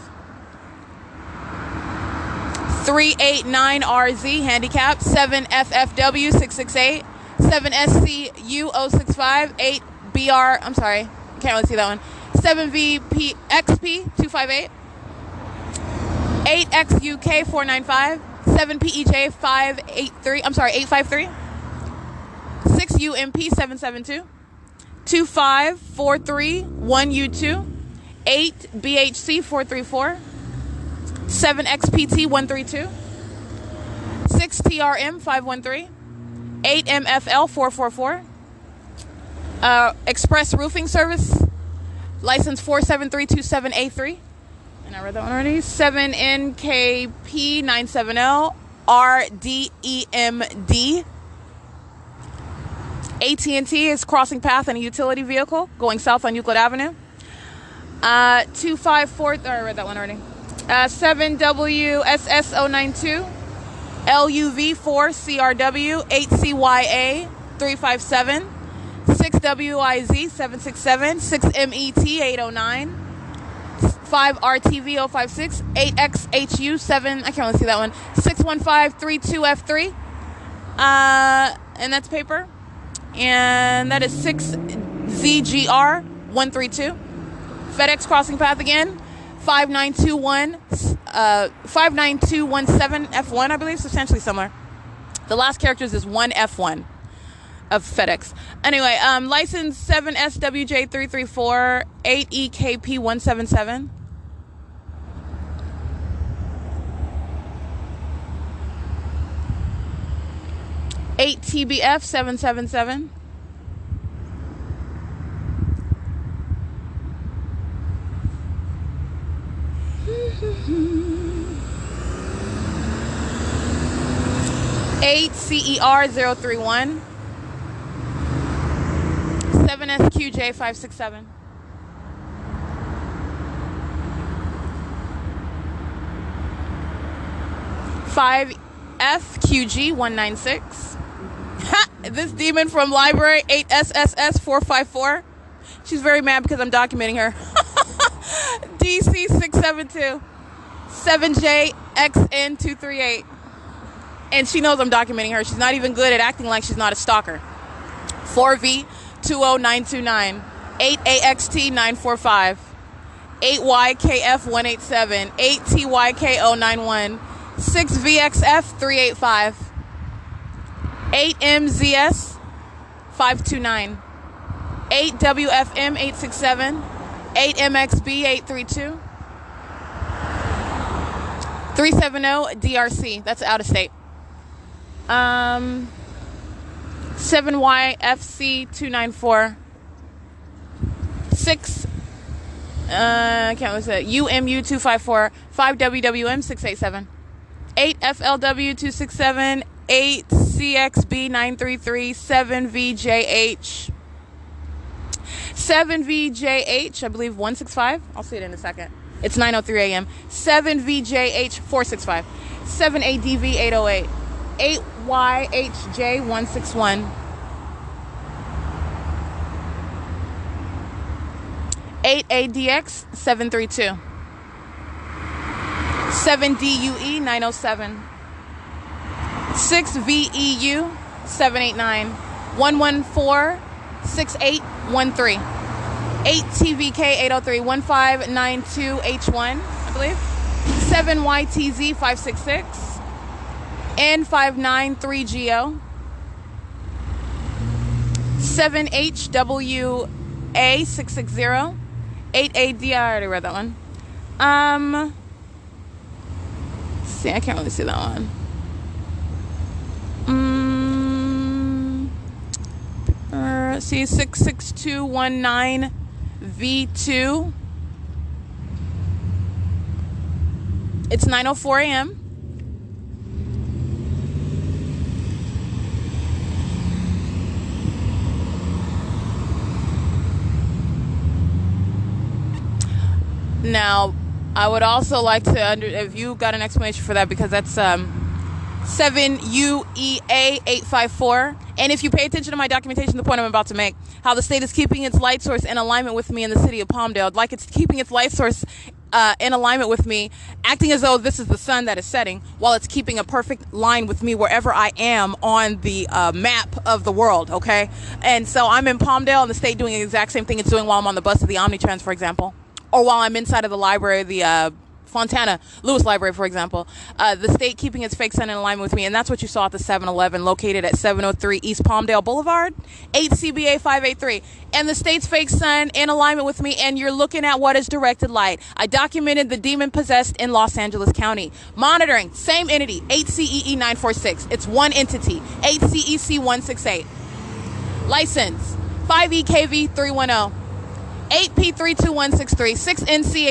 389RZ handicap. 7FFW 668. 7SCU 065, 8BR, I'm sorry, can't really see that one, 7VPXP 258, 8XUK 495, 7PEJ 583, I'm sorry, 853, 6UMP 772, 25431U2, 8BHC 434, 7XPT 132, 6TRM 513, 8MFL 444, Express Roofing Service, license 47327A3, and I read that one already, 7NKP 970, RDEMD. AT&T is crossing path in a utility vehicle going south on Euclid Avenue. 254, I read that one already. 7WSS092. LUV4CRW 8CYA 357, 6WIZ 767, 6MET 809, 5RTV056, 8XHU7, I can't really see that one, 61532F3, and that's paper, and that is 6ZGR132. FedEx crossing path again, 59217F1, I believe, substantially similar. The last characters is 1F1 of FedEx. Anyway, license 7SWJ334, 8EKP177. Eight TBF 777. Eight CER 031. 7SQJ 567. 5FQG 196. This demon from library 8SSS 454. She's very mad because I'm documenting her. DC 672. 7JXN 238. And she knows I'm documenting her. She's not even good at acting like she's not a stalker. 4V 20929. 8AXT 945. 8YKF 187. 8TYK 091. 6VXF 385. 8MZS 529. 8WFM 867. 8MXB 832. 370 DRC. That's out of state. 7YFC 294. 6 can't what's that? UMU 254. 5WWM 687. 8FLW 267. 8CXB 933. 7VJH 7VJH, I believe 165. I'll see it in a second. It's 9:03 a.m. 7VJH 465. 7ADV 808. 8YHJ 161. 8ADX 732. 7DUE 907. 6VEU 789. 114 6813. 8TVK 803. 1592H1, I believe. 7YTZ 566. N593GO. 7HWA 660. 8AD, I already read that one. See, I can't really see that one. See, 66219 V2. It's 9:04 a.m. Now, I would also like to if you got an explanation for that, because that's 7UEA 854. And if you pay attention to my documentation, the point I'm about to make, how the state is keeping its light source in alignment with me in the city of Palmdale, like it's keeping its light source in alignment with me, acting as though this is the sun that is setting, while it's keeping a perfect line with me wherever I am on the map of the world, okay? And so I'm in Palmdale, and the state doing the exact same thing it's doing while I'm on the bus of the Omnitrans, for example, or while I'm inside of the library, the Fontana Lewis Library, for example. The state keeping its fake sun in alignment with me, and that's what you saw at the 7-Eleven located at 703 East Palmdale Boulevard, 8CBA 583. And the state's fake sun in alignment with me, and you're looking at what is directed light. I documented the demon possessed in Los Angeles County. Monitoring, same entity, 8CEE 946. It's one entity, 8CEC 168. License, 5EKV 310. 8P32163,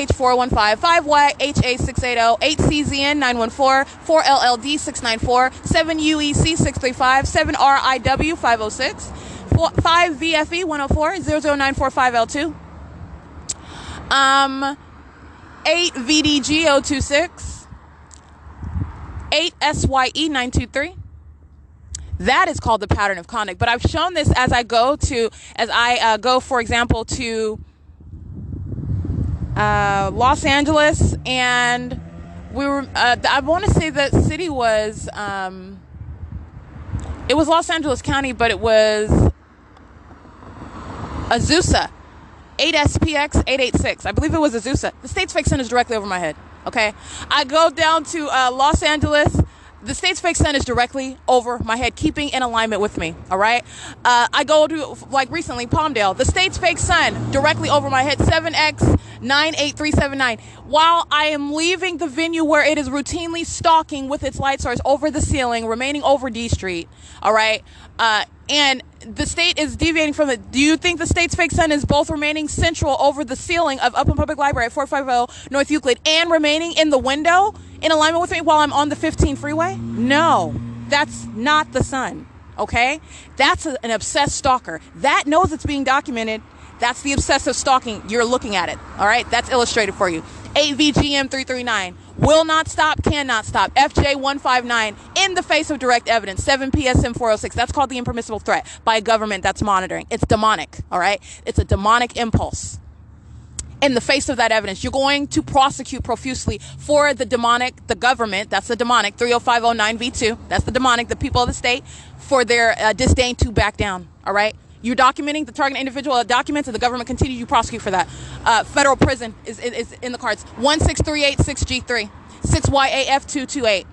6NCH415, 5YHA 680, 8CZN 914, 4LLD 694, 7UEC 635, 7RIW 506, 5VFE 104, 00945L2, 8VDG 026, 8SYE 923. That is called the pattern of conduct. But I've shown this as I go, for example, to Los Angeles, and we were, I want to say that city was, it was Los Angeles County, but it was Azusa, 8SPX 886. I believe it was Azusa. The state's fake sun is directly over my head, okay? I go down to Los Angeles. The state's fake sun is directly over my head, keeping in alignment with me, all right? I go to, like recently, Palmdale. The state's fake sun directly over my head, 7X 98379. While I am leaving the venue where it is routinely stalking with its light source over the ceiling, remaining over D Street, all right? And the state is deviating from it. Do you think the state's fake sun is both remaining central over the ceiling of Upland Public Library at 450 North Euclid and remaining in the window in alignment with me while I'm on the 15 freeway? No, that's not the sun, okay? That's an obsessed stalker. That knows it's being documented. That's the obsessive stalking. You're looking at it, all right? That's illustrated for you. 8VGM339. Will not stop, cannot stop. FJ159, in the face of direct evidence. 7 PSM 406. That's called the impermissible threat by a government that's monitoring. It's demonic, all right? It's a demonic impulse. In the face of that evidence, you're going to prosecute profusely for the demonic, the government, that's the demonic, 30509V2, that's the demonic, the people of the state, for their disdain to back down, all right? You're documenting the target individual documents, and the government continues to prosecute for that. Federal prison is in the cards. 16386G3, 6YAF228.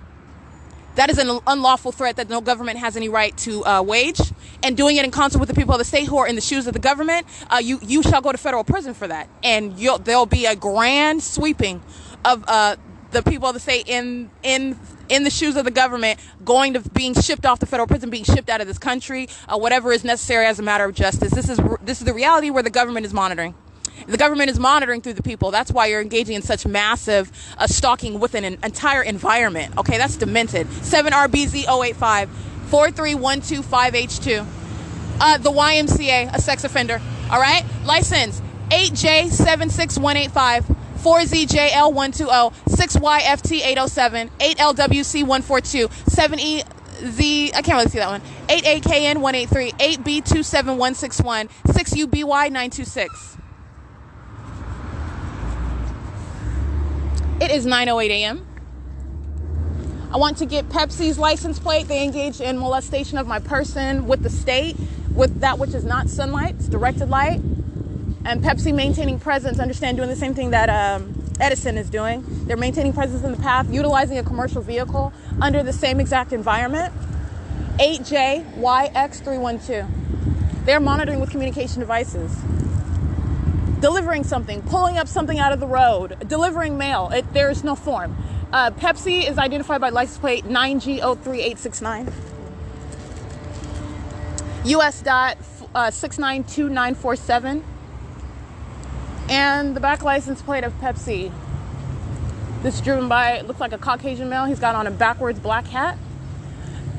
That is an unlawful threat that no government has any right to wage, and doing it in concert with the people of the state who are in the shoes of the government, you shall go to federal prison for that. And there'll be a grand sweeping of the people of the state in the shoes of the government, going to being shipped off the federal prison, being shipped out of this country, whatever is necessary as a matter of justice. This is the reality where the government is monitoring. The government is monitoring through the people. That's why you're engaging in such massive stalking within an entire environment. Okay, that's demented. 7RBZ085 43125H2. The YMCA, a sex offender. All right, license 8J76185. 4ZJL120, 6YFT807, 8LWC142, 7EZ, I can't really see that one, 8AKN183, 8B27161, 6UBY926. It is 9:08 a.m. I want to get Pepsi's license plate. They engaged in molestation of my person with the state, with that which is not sunlight, it's directed light. And Pepsi maintaining presence, understand, doing the same thing that Edison is doing. They're maintaining presence in the path, utilizing a commercial vehicle under the same exact environment. 8JYX312. They're monitoring with communication devices. Delivering something, pulling up something out of the road, delivering mail. There is no form. Pepsi is identified by license plate 9G03869. U.S.692947. And the back license plate of Pepsi. This is driven by, it looks like a Caucasian male. He's got on a backwards black hat.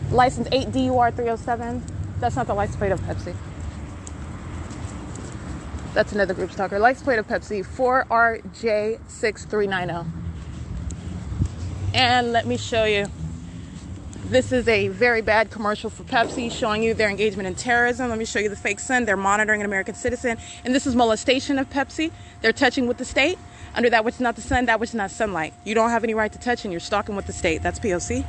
License 8DUR307. That's not the license plate of Pepsi. That's another group stalker. License plate of Pepsi, 4RJ6390. And let me show you. This is a very bad commercial for Pepsi, showing you their engagement in terrorism. Let me show you the fake sun. They're monitoring an American citizen. And this is molestation of Pepsi. They're touching with the state under that which is not the sun, that which is not sunlight. You don't have any right to touch, and you're stalking with the state. That's P.O.C.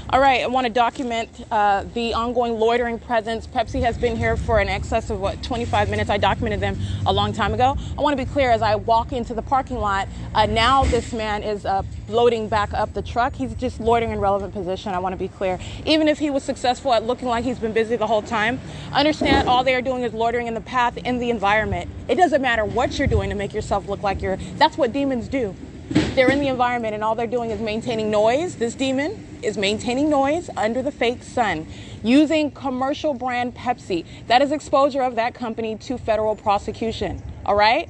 All right, I want to document the ongoing loitering presence. Pepsi has been here for an excess of, 25 minutes. I documented them a long time ago. I want to be clear, as I walk into the parking lot, now this man is loading back up the truck. He's just loitering in relevant position. I want to be clear. Even if he was successful at looking like he's been busy the whole time, understand all they are doing is loitering in the path, in the environment. It doesn't matter what you're doing to make yourself look like that's what demons do. They're in the environment, and all they're doing is maintaining noise. This demon is maintaining noise under the fake sun using commercial brand Pepsi. That is exposure of that company to federal prosecution. All right.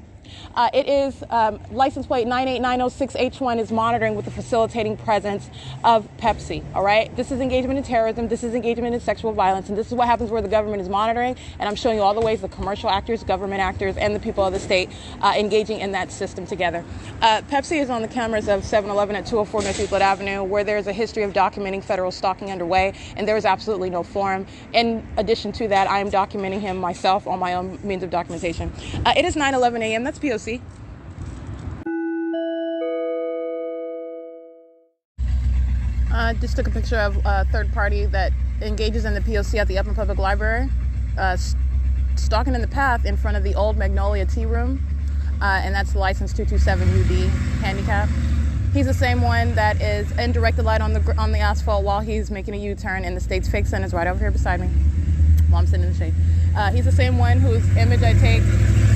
It is license plate 98906H1 is monitoring with the facilitating presence of Pepsi. All right. This is engagement in terrorism. This is engagement in sexual violence. And this is what happens where the government is monitoring. And I'm showing you all the ways the commercial actors, government actors, and the people of the state engaging in that system together. Pepsi is on the cameras of 7-Eleven at 204 North Euclid Avenue, where there's a history of documenting federal stalking underway. And there is absolutely no forum. In addition to that, I am documenting him myself on my own means of documentation. It is 9:11 a.m. That's P.O.C. Just took a picture of a third party that engages in the P.O.C. at the Upland Public Library, stalking in the path in front of the old Magnolia Tea Room, and that's the license 227UD handicap. He's the same one that is in directed light on the asphalt while he's making a U-turn, and the state's fake sun is right over here beside me while I'm sitting in the shade. He's the same one whose image I take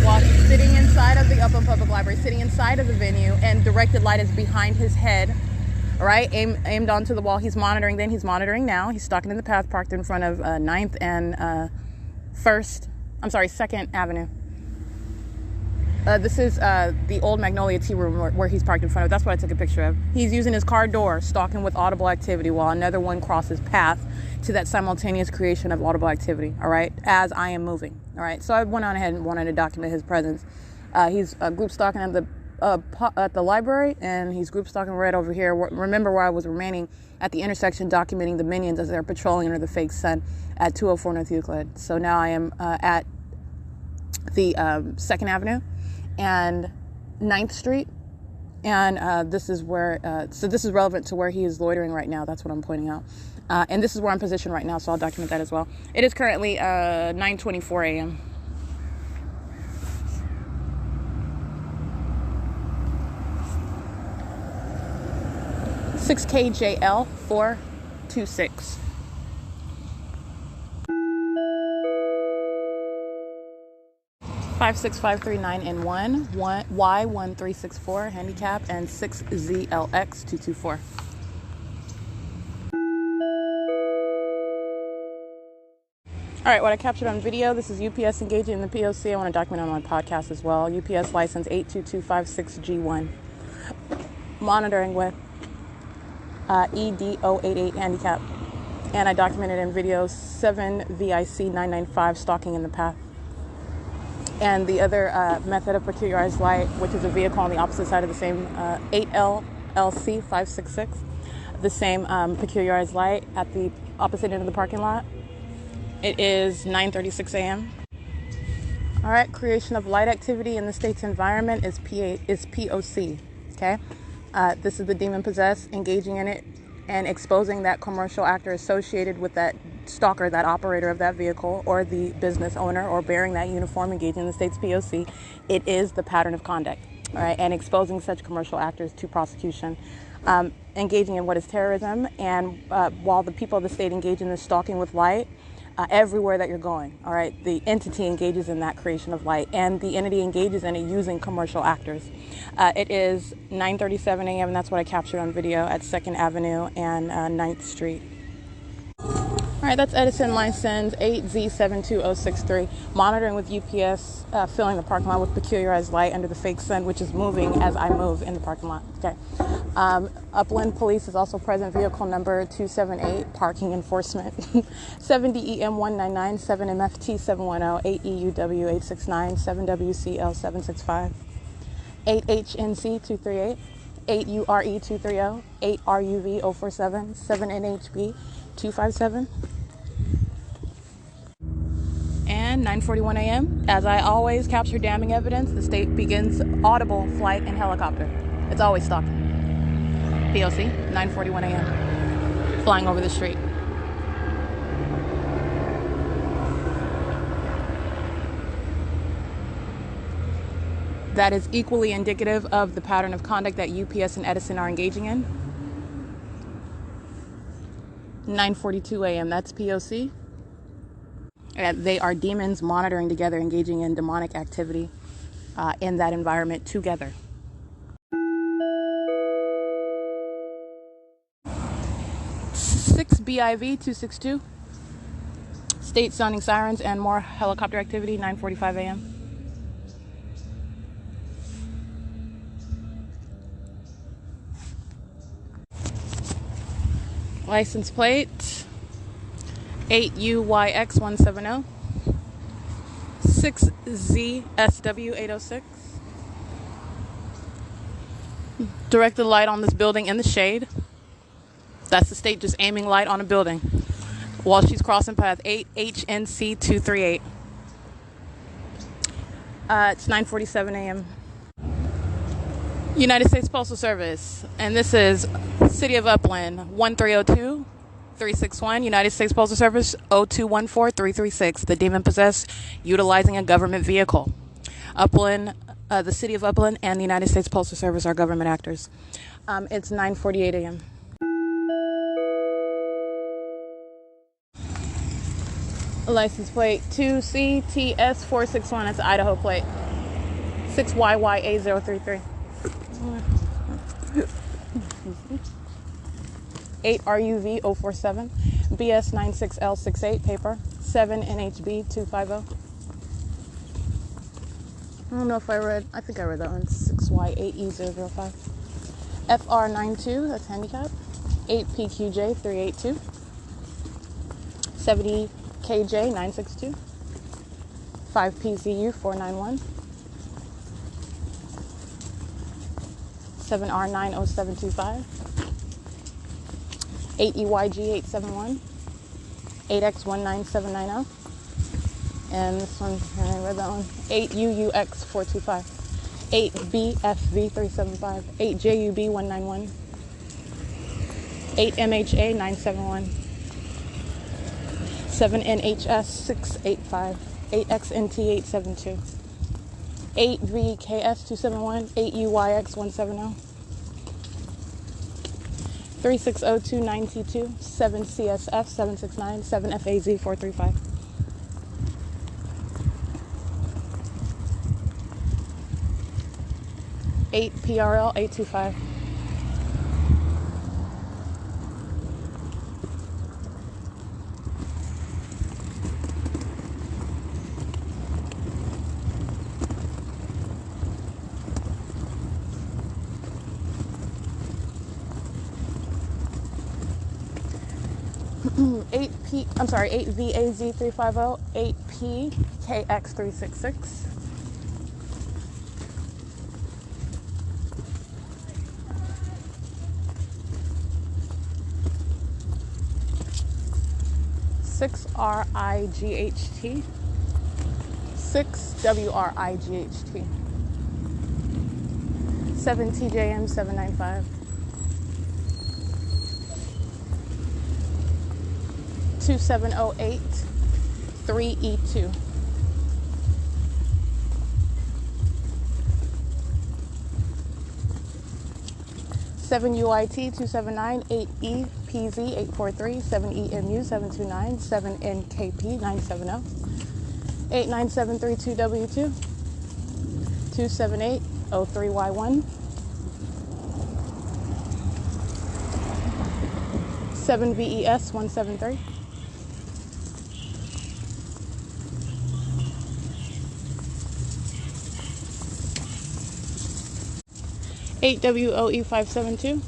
while he's sitting inside of the Upland Public Library, sitting inside of the venue, and directed light is behind his head, right, aimed onto the wall. He's monitoring then. He's monitoring now. He's stalking in the path parked in front of 9th and 2nd Avenue. This is the old Magnolia Tea Room where he's parked in front of. That's what I took a picture of. He's using his car door, stalking with audible activity while another one crosses path to that simultaneous creation of audible activity, all right, as I am moving, all right? So I went on ahead and wanted to document his presence. He's group stalking at the library, and he's group stalking right over here. Remember where I was remaining at the intersection documenting the minions as they're patrolling under the fake sun at 204 North Euclid. So now I am at the 2nd Avenue and 9th Street, and this is where so this is relevant to where he is loitering right now. That's what I'm pointing out, and this is where I'm positioned right now, so I'll document that as well. It is currently 9:24 a.m. KJL 426. $56539 and 1 Y1364 handicap and 6ZLX 224. All right, what I captured on video, this is UPS engaging in the P.O.C. I want to document on my podcast as well. UPS license 82256G1. Monitoring with ED088 handicap. And I documented in video 7VIC995 stalking in the path. And the other method of peculiarized light, which is a vehicle on the opposite side of the same 8LLC566, the same peculiarized light at the opposite end of the parking lot. It is 9:36 a.m. All right, creation of light activity in the state's environment is P.O.C. Okay, this is the demon possessed engaging in it and exposing that commercial actor associated with that stalker, that operator of that vehicle, or the business owner, or bearing that uniform engaging in the state's P.O.C. It is the pattern of conduct, all right, and exposing such commercial actors to prosecution, engaging in what is terrorism, and while the people of the state engage in this stalking with light, everywhere that you're going, all right, the entity engages in that creation of light, and the entity engages in it using commercial actors. It is 9:37 a.m., and that's what I captured on video at 2nd Avenue and 9th Street. All right, that's Edison license 8Z72063. Monitoring with UPS, filling the parking lot with peculiarized light under the fake sun, which is moving as I move in the parking lot. Okay. Upland Police is also present. Vehicle number 278, parking enforcement. 7DEM199, 7MFT710, 8EUW869, 7WCL765, 8HNC238, 8URE230, 8RUV047, 7NHB257. And 9:41 a.m. As I always capture damning evidence, the state begins audible flight in helicopter. It's always stalking. P.O.C. 9:41 a.m. Flying over the street. That is equally indicative of the pattern of conduct that UPS and Edison are engaging in. 9:42 a.m. That's P.O.C. They are demons monitoring together, engaging in demonic activity in that environment together. BIV262. State sounding sirens and more helicopter activity. 9:45 a.m. License plate 8UYX170, 6ZSW806. Directed light on this building in the shade. That's the state just aiming light on a building while she's crossing path. 8HNC238. It's 9:47 a.m. United States Postal Service, and this is City of Upland, 1302-361, United States Postal Service, 0214-336, the demon-possessed, utilizing a government vehicle. Upland, the City of Upland and the United States Postal Service are government actors. It's 9:48 a.m. License plate 2CTS461, that's Idaho plate, 6YYA033. 8RUV047, BS96L68, paper, 7NHB250. I don't know if I think I read that one, 6Y8E005. FR92, that's handicap, 8PQJ382, 70KJ962, 5PZU491, 7R90725, 8EYG871, 8X19790, and this one, I read that one, 8UUX425, 8BFV375, 8JUB191, 8MHA971, 7NHS685, 8XNT872, 8VKS271, 8UYX170, 36029T2, 7CSF769, 7FAZ435. 8PRL825. I'm sorry, 8VAZ350, 8PKX366. 6RIGHT, 6WRIGHT, 7TJM795, 2708, 3E2. 7UIT279, 8EPZ843, 7EMU729, 7NKP970, 89732W2, 27803Y1, 7VES173, 8WOE572,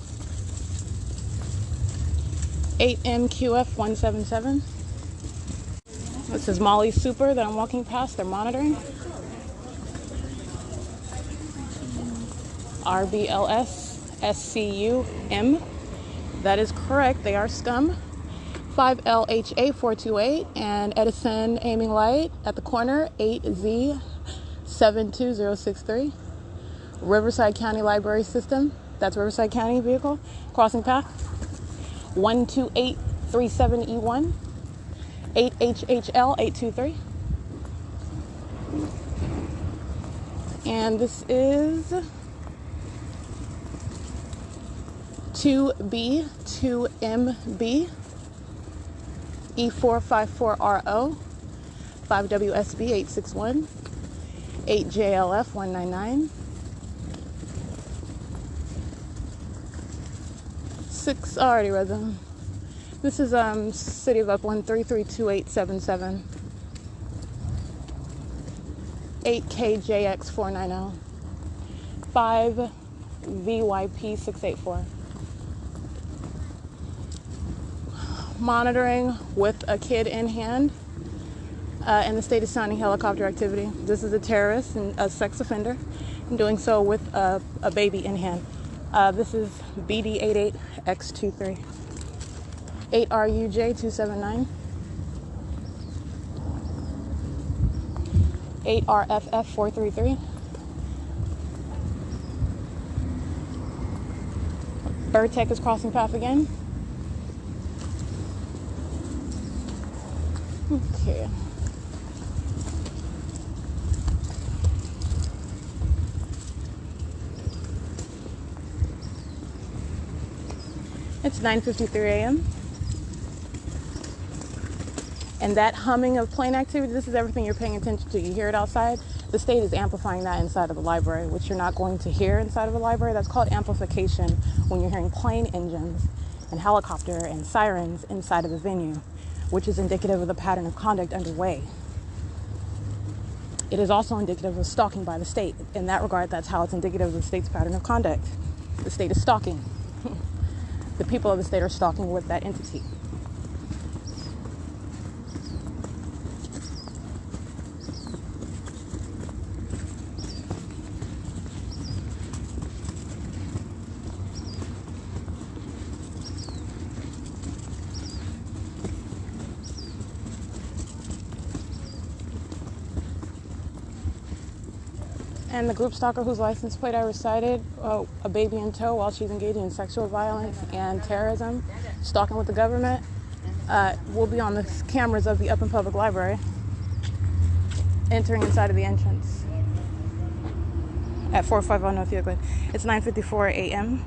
8MQF177. This is Molly Super that I'm walking past. They're monitoring. RBLS SCUM. That is correct. They are scum. 5LHA428 and Edison aiming light at the corner 8Z72063. Riverside County Library System. That's Riverside County vehicle. Crossing path. 12837E1. 8HHL823. And this is 2B2MB E454RO 5WSB861 8JLF199 6. I already read them. This is City of Upland 332877 8KJX490 5VYP684. Monitoring with a kid in hand in the state of sounding helicopter activity. This is a terrorist and a sex offender, and doing so with a baby in hand. This is BD88X23. 8RUJ279. 8RFF433. Bird Tech is crossing path again. Okay. It's 9:53 a.m. And that humming of plane activity, this is everything you're paying attention to. You hear it outside. The state is amplifying that inside of the library, which you're not going to hear inside of a library. That's called amplification when you're hearing plane engines and helicopter and sirens inside of a venue, which is indicative of the pattern of conduct underway. It is also indicative of stalking by the state. In that regard, that's how it's indicative of the state's pattern of conduct. The state is stalking. The people of the state are stalking with that entity. And the group stalker whose license plate I recited, a baby in tow while she's engaging in sexual violence and terrorism, stalking with the government, will be on the cameras of the Upland Public Library, entering inside of the entrance at 450 North Euclid. It's 9:54 a.m.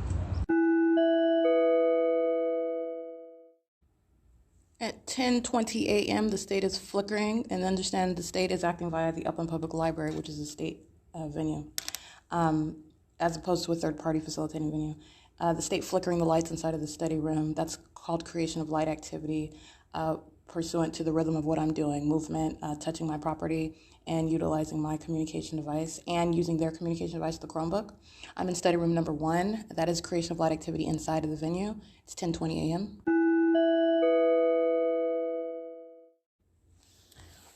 At 10:20 a.m., the state is flickering, and understand the state is acting via the Upland Public Library, which is a state venue, as opposed to a third-party facilitating venue. The state flickering the lights inside of the study room, that's called creation of light activity, pursuant to the rhythm of what I'm doing, movement, touching my property, and utilizing my communication device, and using their communication device, the Chromebook. I'm in study room number 1. That is creation of light activity inside of the venue. It's 10:20 a.m.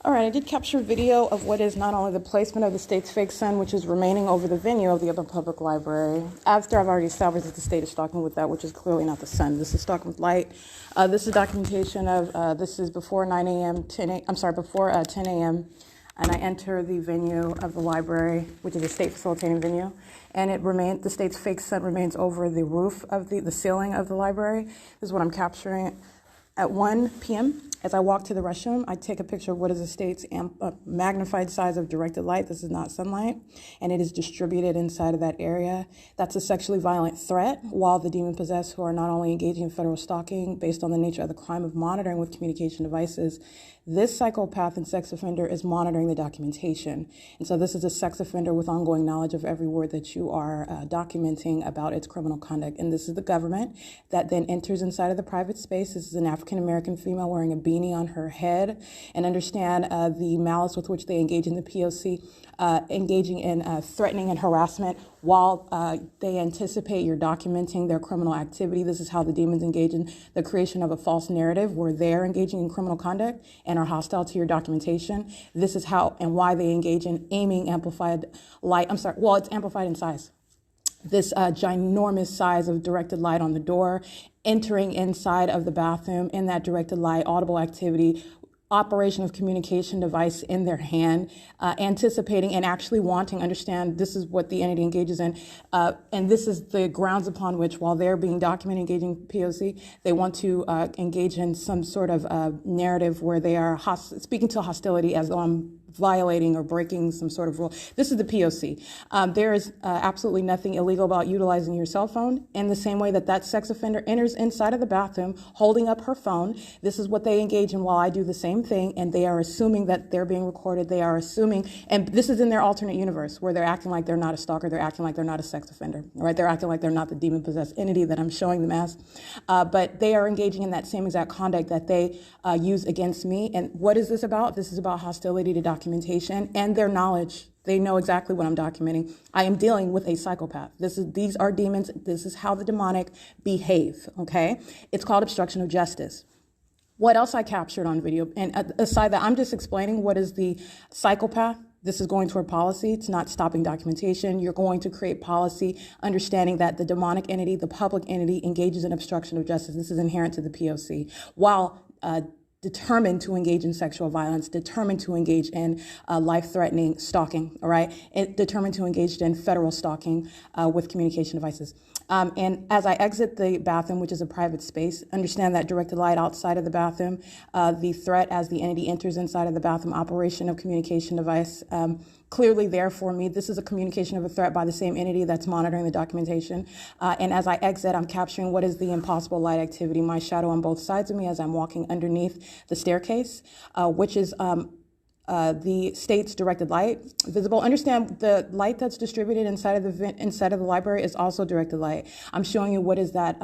All right, I did capture video of what is not only the placement of the state's fake sun, which is remaining over the venue of the Upland Public Library, after I've already established that the state is stalking with that, which is clearly not the sun. This is stalking with light. This is documentation of, this is before 9 a.m., before 10 a.m., and I enter the venue of the library, which is a state facilitating venue, and the state's fake sun remains over the roof of the ceiling of the library. This is what I'm capturing at 1 p.m. As I walk to the restroom, I take a picture of what is the state's magnified size of directed light. This is not sunlight, and it is distributed inside of that area. That's a sexually violent threat, while the demon-possessed who are not only engaging in federal stalking based on the nature of the crime of monitoring with communication devices, this psychopath and sex offender is monitoring the documentation. And so this is a sex offender with ongoing knowledge of every word that you are documenting about its criminal conduct. And this is the government that then enters inside of the private space. This is an African-American female wearing a beanie on her head, and understand the malice with which they engage in the P.O.C, engaging in threatening and harassment while they anticipate you're documenting their criminal activity. This is how the demons engage in the creation of a false narrative where they're engaging in criminal conduct and are hostile to your documentation. This is how and why they engage in aiming amplified light. It's amplified in size. This ginormous size of directed light on the door, entering inside of the bathroom in that directed light, audible activity, operation of communication device in their hand, anticipating and actually wanting, understand this is what the entity engages in, and this is the grounds upon which, while they're being documented engaging P.O.C, they want to engage in some sort of narrative where they are speaking to hostility as though I'm violating or breaking some sort of rule. This is the P.O.C. There is absolutely nothing illegal about utilizing your cell phone in the same way that that sex offender enters inside of the bathroom holding up her phone. This is what they engage in while I do the same thing, and they are assuming that they're being recorded. They are assuming, and this is in their alternate universe where they're acting like they're not a stalker. They're acting like they're not a sex offender, right? They're acting like they're not the demon-possessed entity that I'm showing them as. But they are engaging in that same exact conduct that they use against me. And what is this about? This is about hostility to documentation and their knowledge. They know exactly what I'm documenting. I am dealing with a psychopath. These are demons. This is how the demonic behave, okay? It's called obstruction of justice. What else I captured on video? And aside that, I'm just explaining what is the psychopath. This is going toward policy. It's not stopping documentation. You're going to create policy, understanding that the demonic entity, the public entity, engages in obstruction of justice. This is inherent to the P.O.C. While determined to engage in sexual violence, determined to engage in life-threatening stalking, all right, and determined to engage in federal stalking with communication devices. And as I exit the bathroom, which is a private space, understand that directed light outside of the bathroom, the threat as the entity enters inside of the bathroom, operation of communication device, clearly there for me. This is a communication of a threat by the same entity that's monitoring the documentation. And as I exit, I'm capturing what is the impossible light activity, my shadow on both sides of me as I'm walking underneath the staircase, which is the state's directed light visible. Understand the light that's distributed inside of the library is also directed light. I'm showing you what is that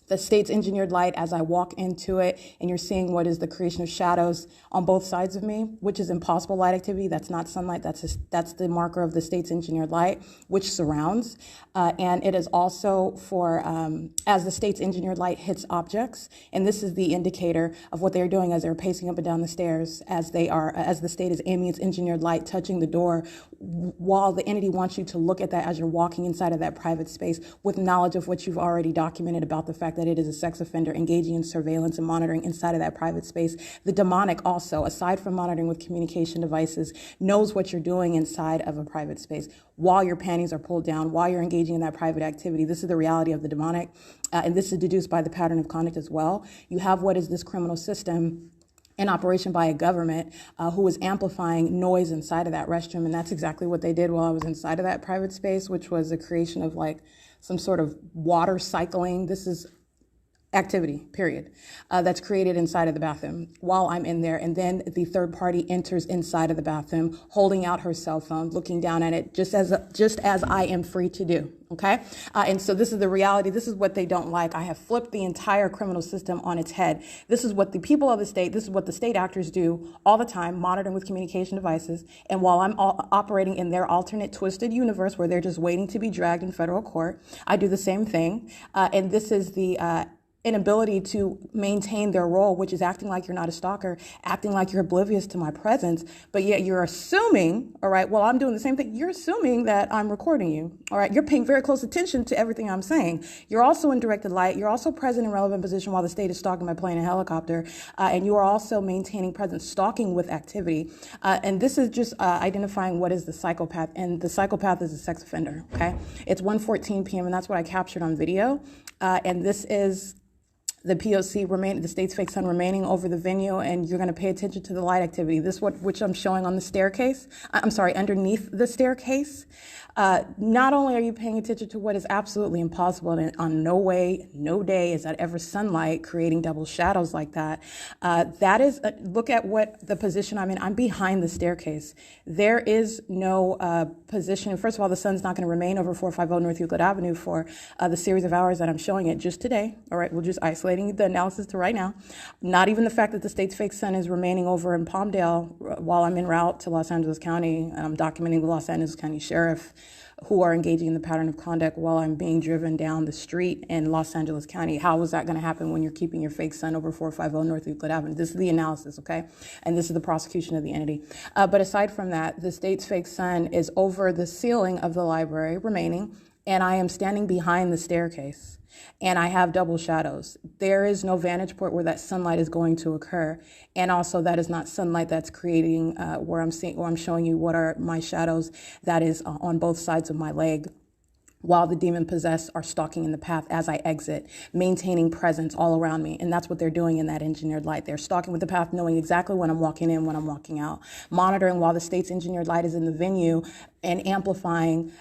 the state's engineered light as I walk into it, and you're seeing what is the creation of shadows on both sides of me, which is impossible light activity. That's not sunlight. That's the marker of the state's engineered light, which surrounds. And it is also for as the state's engineered light hits objects, and this is the indicator of what they're doing as they're pacing up and down the stairs, as the state is aiming its engineered light, touching the door, while the entity wants you to look at that as you're walking inside of that private space with knowledge of what you've already documented about the fact that it is a sex offender engaging in surveillance and monitoring inside of that private space. The demonic also, aside from monitoring with communication devices, knows what you're doing inside of a private space while your panties are pulled down, while you're engaging in that private activity. This is the reality of the demonic, and this is deduced by the pattern of conduct as well. You have what is this criminal system in operation by a government who is amplifying noise inside of that restroom, and that's exactly what they did while I was inside of that private space, which was the creation of like some sort of water cycling. This is activity, period, that's created inside of the bathroom while I'm in there. And then the third party enters inside of the bathroom, holding out her cell phone, looking down at it, just as I am free to do, okay? And so this is the reality. This is what they don't like. I have flipped the entire criminal system on its head. This is what the people of the state, this is what the state actors do all the time, monitoring with communication devices. And while I'm operating in their alternate twisted universe where they're just waiting to be dragged in federal court, I do the same thing. And this is the inability to maintain their role, which is acting like you're not a stalker, acting like you're oblivious to my presence, but yet you're assuming, all right, well, I'm doing the same thing. You're assuming that I'm recording you, all right? You're paying very close attention to everything I'm saying. You're also in directed light. You're also present in relevant position while the state is stalking by plane and helicopter, and you are also maintaining presence, stalking with activity. And this is just identifying what is the psychopath, and the psychopath is a sex offender, okay? It's 1:14 p.m., and that's what I captured on video, and this is the P.O.C. the state's fake sun remaining over the venue, and you're going to pay attention to the light activity. This which I'm showing on the staircase. I'm sorry, underneath the staircase. Not only are you paying attention to what is absolutely impossible, and on no way, no day is that ever sunlight creating double shadows like that. That is, look at what the position I'm in. I'm behind the staircase. There is no position. First of all, the sun's not going to remain over 450 North Euclid Avenue for the series of hours that I'm showing it just today. All right, we're just isolating the analysis to right now. Not even the fact that the state's fake sun is remaining over in Palmdale while I'm en route to Los Angeles County, and I'm documenting the Los Angeles County Sheriff who are engaging in the pattern of conduct while I'm being driven down the street in Los Angeles County. How is that going to happen when you're keeping your fake sun over 450 North Euclid Avenue? This is the analysis, okay? And this is the prosecution of the entity. But aside from that, the state's fake sun is over the ceiling of the library remaining, and I am standing behind the staircase. And I have double shadows. There is no vantage point where that sunlight is going to occur. And also that is not sunlight that's creating where I'm showing you what are my shadows that is on both sides of my leg, while the demon-possessed are stalking in the path as I exit, maintaining presence all around me. And that's what they're doing in that engineered light. They're stalking with the path, knowing exactly when I'm walking in, when I'm walking out, monitoring while the state's engineered light is in the venue, and amplifying,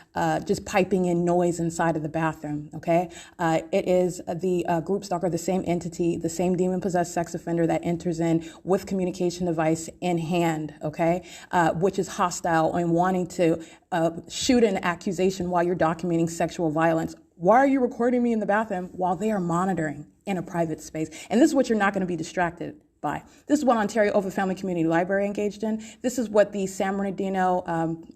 just piping in noise inside of the bathroom, okay? It is the group stalker, the same entity, the same demon-possessed sex offender that enters in with communication device in hand, okay? Which is hostile and wanting to shoot an accusation while you're documenting sexual violence. Why are you recording me in the bathroom while they are monitoring in a private space? And this is what you're not going to be distracted by. This is what Ontario Ovid Family Community Library engaged in. This is what the San Bernardino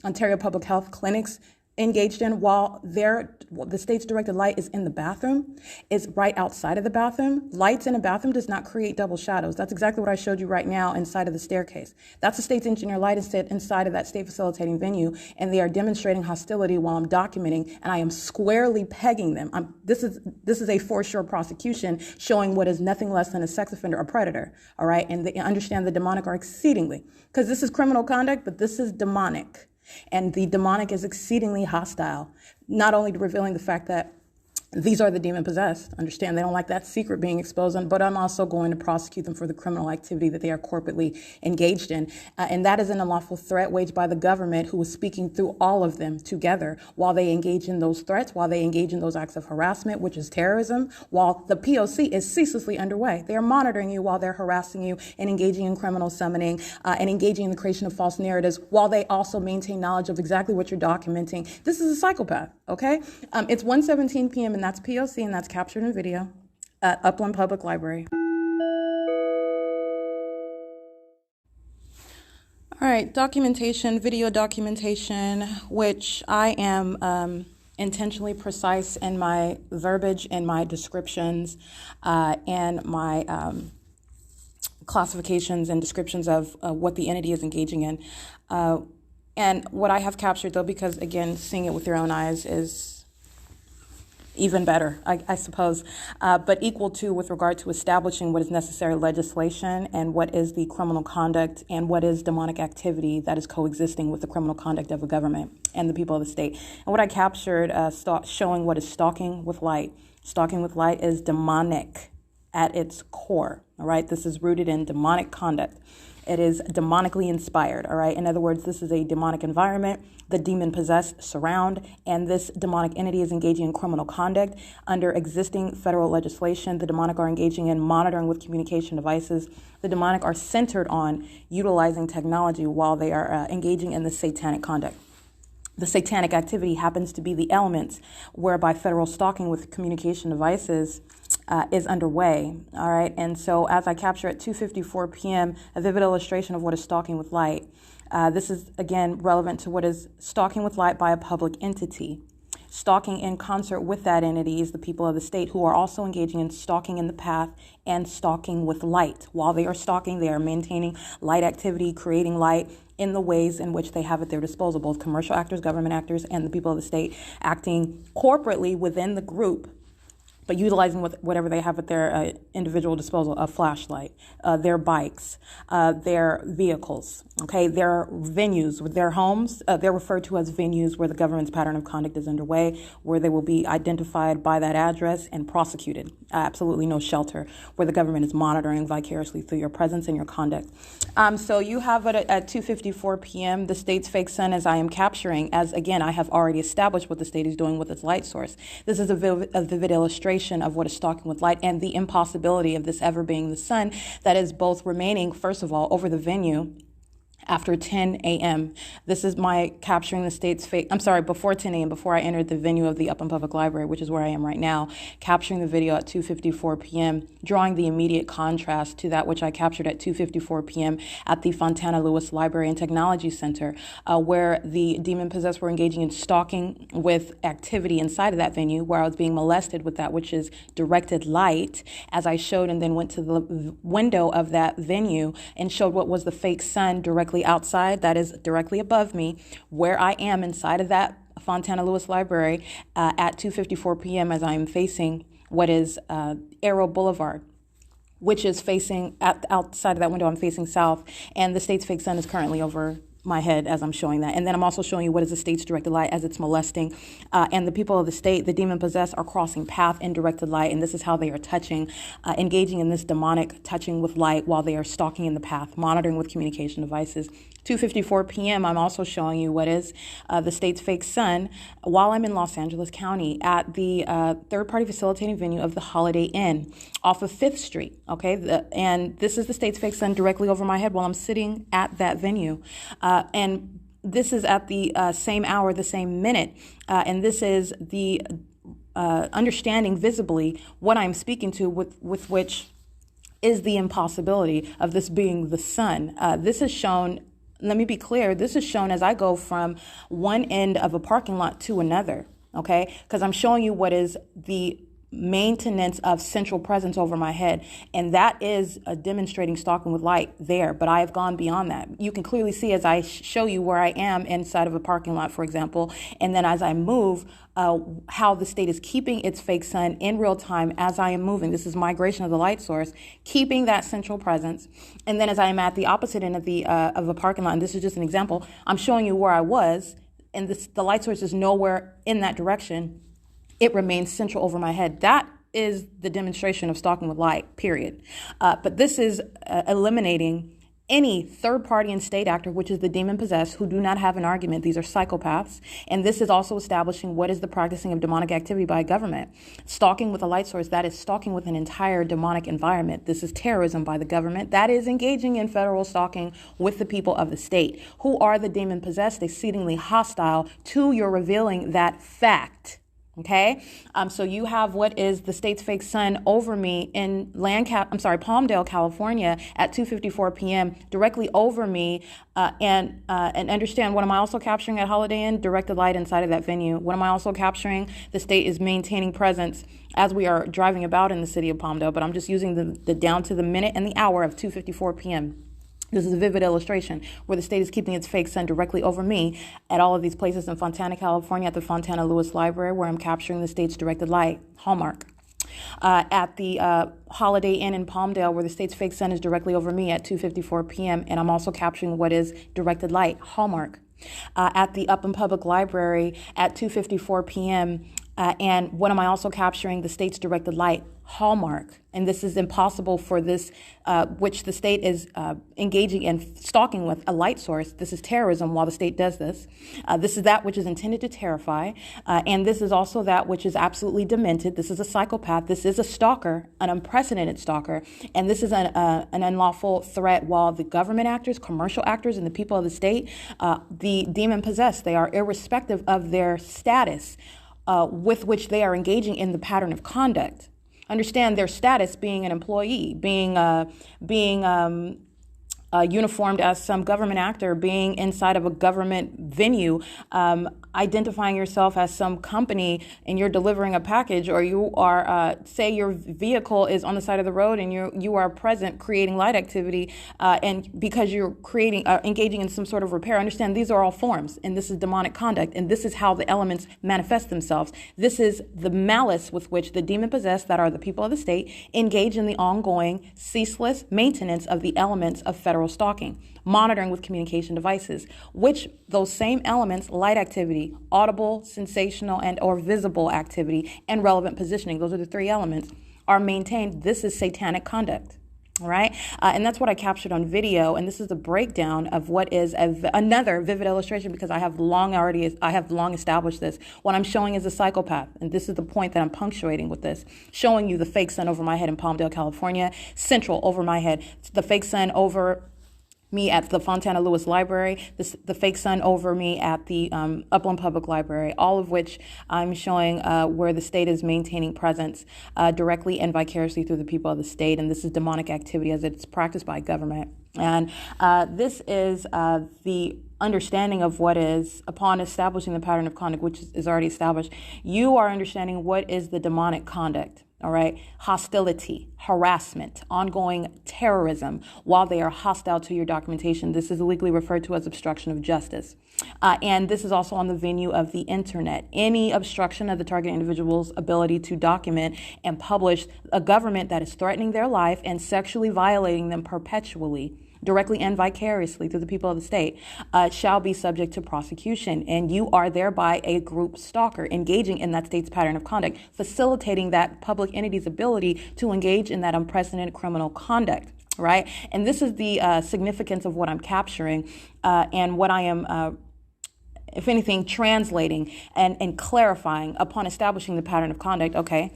Ontario Public Health Clinics engaged in while the state's directed light is in the bathroom, is right outside of the bathroom. Lights in a bathroom does not create double shadows. That's exactly what I showed you right now inside of the staircase. That's the state's engineer light inside of that state facilitating venue, and they are demonstrating hostility while I'm documenting, and I am squarely pegging them. This is a for sure prosecution showing what is nothing less than a sex offender, a predator, all right? And they understand the demonic are exceedingly, because this is criminal conduct, but this is demonic. And the demonic is exceedingly hostile, not only revealing the fact that these are the demon possessed. Understand they don't like that secret being exposed, but I'm also going to prosecute them for the criminal activity that they are corporately engaged in. And that is an unlawful threat waged by the government, who is speaking through all of them together while they engage in those threats, while they engage in those acts of harassment, which is terrorism, while the P.O.C. is ceaselessly underway. They are monitoring you while they're harassing you and engaging in criminal summoning and engaging in the creation of false narratives, while they also maintain knowledge of exactly what you're documenting. This is a psychopath, okay? It's 1:17 p.m. and that's P.O.C. and that's captured in video at Upland Public Library. All right, documentation, video documentation, which I am intentionally precise in my verbiage and my descriptions and my classifications and descriptions of what the entity is engaging in. And what I have captured, though, because, again, seeing it with your own eyes is even better, I suppose, but equal to with regard to establishing what is necessary legislation and what is the criminal conduct and what is demonic activity that is coexisting with the criminal conduct of a government and the people of the state. And what I captured showing what is stalking with light. Stalking with light is demonic at its core, all right? This is rooted in demonic conduct. It is demonically inspired, all right? In other words, this is a demonic environment. The demon-possessed surround, and this demonic entity is engaging in criminal conduct. Under existing federal legislation, the demonic are engaging in monitoring with communication devices. The demonic are centered on utilizing technology while they are engaging in the satanic conduct. The satanic activity happens to be the elements whereby federal stalking with communication devices is underway, all right? And so as I capture at 2:54 p.m., a vivid illustration of what is stalking with light. This is, again, relevant to what is stalking with light by a public entity. Stalking in concert with that entity is the people of the state, who are also engaging in stalking in the path and stalking with light. While they are stalking, they are maintaining light activity, creating light in the ways in which they have at their disposal, both commercial actors, government actors, and the people of the state acting corporately within the group, but utilizing whatever they have at their individual disposal, a flashlight, their bikes, their vehicles, okay, their venues, with their homes. They're referred to as venues where the government's pattern of conduct is underway, where they will be identified by that address and prosecuted. Absolutely no shelter, where the government is monitoring vicariously through your presence and your conduct. So you have it at 2:54 p.m. The state's fake sun, as I am capturing, as again, I have already established what the state is doing with its light source. This is a vivid illustration of what is stalking with light and the impossibility of this ever being the sun that is both remaining, first of all, over the venue after 10 a.m. This is my capturing the state's fake, before 10 a.m., before I entered the venue of the Upland Public Library, which is where I am right now, capturing the video at 2:54 p.m., drawing the immediate contrast to that which I captured at 2:54 p.m. at the Fontana Lewis Library and Technology Center, where the demon-possessed were engaging in stalking with activity inside of that venue, where I was being molested with that which is directed light, as I showed and then went to the window of that venue and showed what was the fake sun directly outside, that is directly above me, where I am inside of that Fontana Lewis Library at 2:54 p.m. as I am facing what is Arrow Boulevard, which is facing outside of that window. I'm facing south, and the state's fake sun is currently over my head as I'm showing that. And then I'm also showing you what is the state's directed light as it's molesting. And the people of the state, the demon-possessed, are crossing path in directed light, and this is how they are touching, engaging in this demonic touching with light while they are stalking in the path, monitoring with communication devices. 2:54 p.m., I'm also showing you what is the state's fake sun while I'm in Los Angeles County at the third-party facilitating venue of the Holiday Inn off of 5th Street, okay? And this is the state's fake sun directly over my head while I'm sitting at that venue. And this is at the same hour, the same minute, and this is the understanding visibly what I'm speaking to with which is the impossibility of this being the sun. This is shown let me be clear, this is shown as I go from one end of a parking lot to another, okay? Because I'm showing you what is the maintenance of central presence over my head, and that is a demonstrating stalking with light there, but I have gone beyond that. You can clearly see as I show you where I am inside of a parking lot, for example, and then as I move, how the state is keeping its fake sun in real time as I am moving. This is migration of the light source, keeping that central presence. And then as I am at the opposite end of a parking lot, and this is just an example, I'm showing you where I was, and the light source is nowhere in that direction. It remains central over my head. That is the demonstration of stalking with light, period. But this is eliminating any third party and state actor, which is the demon possessed, who do not have an argument. These are psychopaths. And this is also establishing what is the practicing of demonic activity by a government. Stalking with a light source, that is stalking with an entire demonic environment. This is terrorism by the government. That is engaging in federal stalking with the people of the state, who are the demon possessed, exceedingly hostile to your revealing that fact. Okay, so you have what is the state's fake sun over me in Palmdale, California at 2:54 p.m. directly over me, and understand, what am I also capturing at Holiday Inn? Directed light inside of that venue. What am I also capturing? The state is maintaining presence as we are driving about in the city of Palmdale, but I'm just using the down to the minute and the hour of 2:54 p.m. This is a vivid illustration where the state is keeping its fake sun directly over me at all of these places in Fontana, California, at the Fontana Lewis Library, where I'm capturing the state's directed light, hallmark. At the Holiday Inn in Palmdale, where the state's fake sun is directly over me at 2:54 p.m., and I'm also capturing what is directed light, hallmark. At the Upland Public Library at 2:54 p.m., and what am I also capturing? The state's directed light, hallmark. And this is impossible for this, which the state is engaging in stalking with a light source. This is terrorism while the state does this. This is that which is intended to terrify. And this is also that which is absolutely demented. This is a psychopath. This is a stalker, an unprecedented stalker. And this is an unlawful threat while the government actors, commercial actors, and the people of the state, the demon possessed, they are irrespective of their status with which they are engaging in the pattern of conduct. Understand their status being an employee, being uniformed as some government actor, being inside of a government venue, identifying yourself as some company, and you're delivering a package, or you are, say your vehicle is on the side of the road and you are present creating light activity, and because you're engaging in some sort of repair. Understand these are all forms, and this is demonic conduct, and this is how the elements manifest themselves. This is the malice with which the demon-possessed, that are the people of the state, engage in the ongoing, ceaseless maintenance of the elements of federal stalking, monitoring with communication devices, which those same elements, light activity, audible, sensational, and or visible activity, and relevant positioning, those are the three elements, are maintained. This is satanic conduct. All right. And that's what I captured on video. And this is a breakdown of what is another vivid illustration, because I have long established this. What I'm showing is a psychopath. And this is the point that I'm punctuating with this, showing you the fake sun over my head in Palmdale, California, central over my head, the fake sun over me at the Fontana Lewis Library, the fake sun over me at the Upland Public Library, all of which I'm showing where the state is maintaining presence directly and vicariously through the people of the state. And this is demonic activity as it's practiced by government. And this is the understanding of what is, upon establishing the pattern of conduct, which is already established, you are understanding what is the demonic conduct. All right. Hostility, harassment, ongoing terrorism while they are hostile to your documentation. This is legally referred to as obstruction of justice. And this is also on the venue of the internet. Any obstruction of the target individual's ability to document and publish a government that is threatening their life and sexually violating them perpetually, directly and vicariously through the people of the state, shall be subject to prosecution. And you are thereby a group stalker engaging in that state's pattern of conduct, facilitating that public entity's ability to engage in that unprecedented criminal conduct, right? And this is the significance of what I'm capturing and what I am if anything, translating and clarifying upon establishing the pattern of conduct. Okay,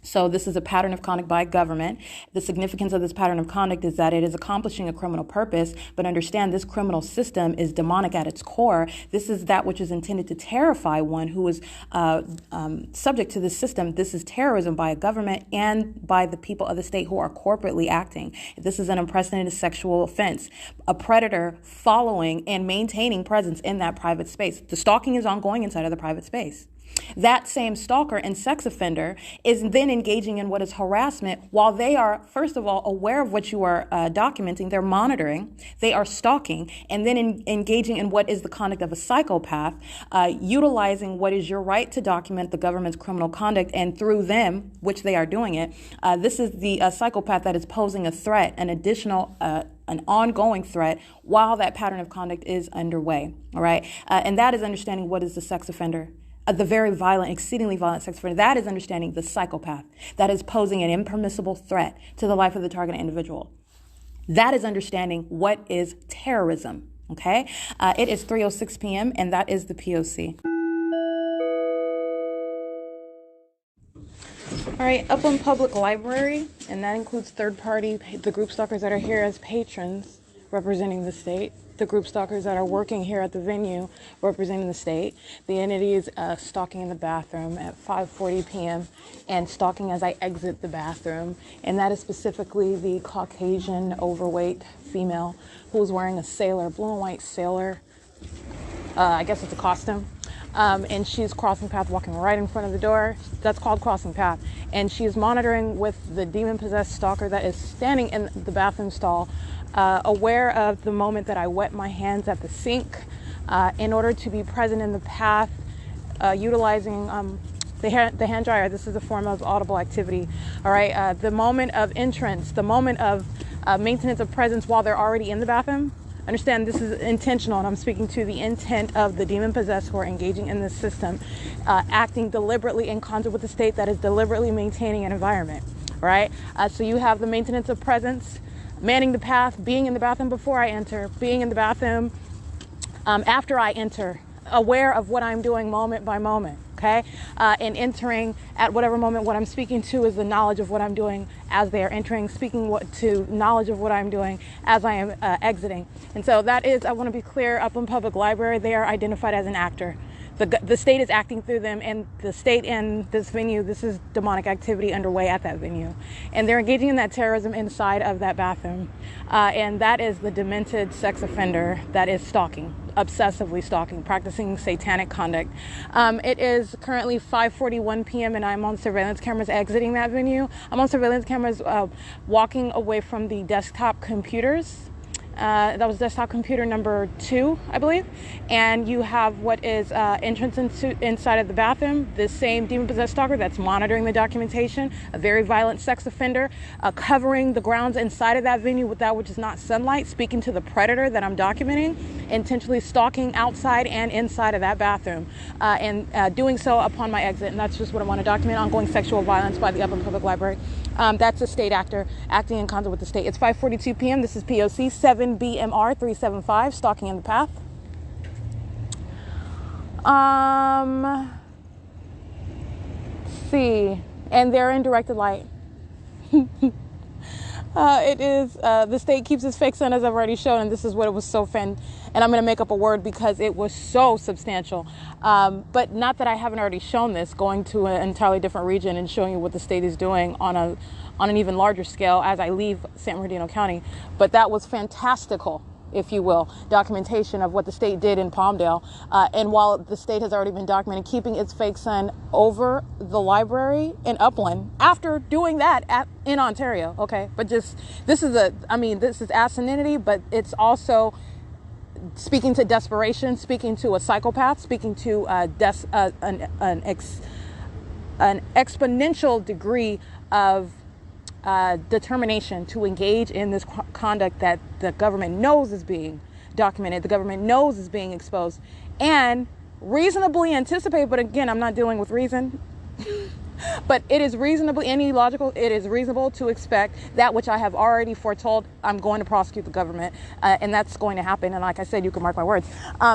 So this is a pattern of conduct by government. The significance of this pattern of conduct is that it is accomplishing a criminal purpose, but understand this criminal system is demonic at its core. This is that which is intended to terrify one who is subject to this system. This is terrorism by a government and by the people of the state who are corporately acting. This is an unprecedented sexual offense. A predator following and maintaining presence in that private space. The stalking is ongoing inside of the private space. That same stalker and sex offender is then engaging in what is harassment while they are, first of all, aware of what you are documenting. They're monitoring, they are stalking, and then engaging in what is the conduct of a psychopath, utilizing what is your right to document the government's criminal conduct, and through them, which they are doing it, this is the psychopath that is posing a threat, an additional an ongoing threat while that pattern of conduct is underway. All right. And that is understanding what is the sex offender. The very violent, exceedingly violent sex offender. That is understanding the psychopath that is posing an impermissible threat to the life of the target individual. That is understanding what is terrorism. Okay. It is 3:06 p.m. and that is the P.O.C. All right, Upland Public Library, and that includes third party, the group stalkers that are here as patrons representing the state, the group stalkers that are working here at the venue representing the state. The entity is stalking in the bathroom at 5:40 p.m. and stalking as I exit the bathroom, and that is specifically the Caucasian overweight female who's wearing a sailor, blue and white sailor, I guess it's a costume. And she's crossing path, walking right in front of the door. That's called crossing path. And she's monitoring with the demon-possessed stalker that is standing in the bathroom stall, aware of the moment that I wet my hands at the sink in order to be present in the path, utilizing the hand dryer. This is a form of audible activity. All right, the moment of entrance, the moment of maintenance of presence while they're already in the bathroom. Understand this is intentional, and I'm speaking to the intent of the demon-possessed who are engaging in this system, acting deliberately in concert with the state that is deliberately maintaining an environment, right? So you have the maintenance of presence, manning the path, being in the bathroom before I enter, being in the bathroom after I enter, aware of what I'm doing moment by moment, okay? And entering at whatever moment. What I'm speaking to is the knowledge of what I'm doing as they are entering, speaking to knowledge of what I'm doing as I am exiting. And so that is, I want to be clear, Upland Public Library, they are identified as an actor. The state is acting through them, and the state and this venue, this is demonic activity underway at that venue. And they're engaging in that terrorism inside of that bathroom. And that is the demented sex offender that is stalking, obsessively stalking, practicing satanic conduct. It is currently 5:41 p.m. and I'm on surveillance cameras exiting that venue. I'm on surveillance cameras walking away from the desktop computers. That was desktop computer number 2, I believe. And you have what is entrance inside of the bathroom, the same demon-possessed stalker that's monitoring the documentation, a very violent sex offender, covering the grounds inside of that venue with that which is not sunlight, speaking to the predator that I'm documenting, intentionally stalking outside and inside of that bathroom, and doing so upon my exit. And that's just what I want to document, ongoing sexual violence by the Upland Public Library. That's a state actor acting in concert with the state. It's 5:42 p.m. This is P.O.C. 7BMR 375, stalking in the path. See, and they're in directed light. It is, the state keeps its fake sun, as I've already shown, and this is what it was so and I'm going to make up a word because it was so substantial. But not that I haven't already shown this, going to an entirely different region and showing you what the state is doing on an even larger scale as I leave San Bernardino County. But that was fantastical, if you will, documentation of what the state did in Palmdale. And while the state has already been documenting keeping its fake sun over the library in Upland after doing that in Ontario, okay? But just, this is asininity, but it's also speaking to desperation, speaking to a psychopath, speaking to an exponential degree of determination to engage in this conduct that the government knows is being documented, the government knows is being exposed, and reasonably anticipate. But again, I'm not dealing with reason. But it is reasonably, it is reasonable to expect that which I have already foretold. I'm going to prosecute the government, and that's going to happen. And like I said, you can mark my words.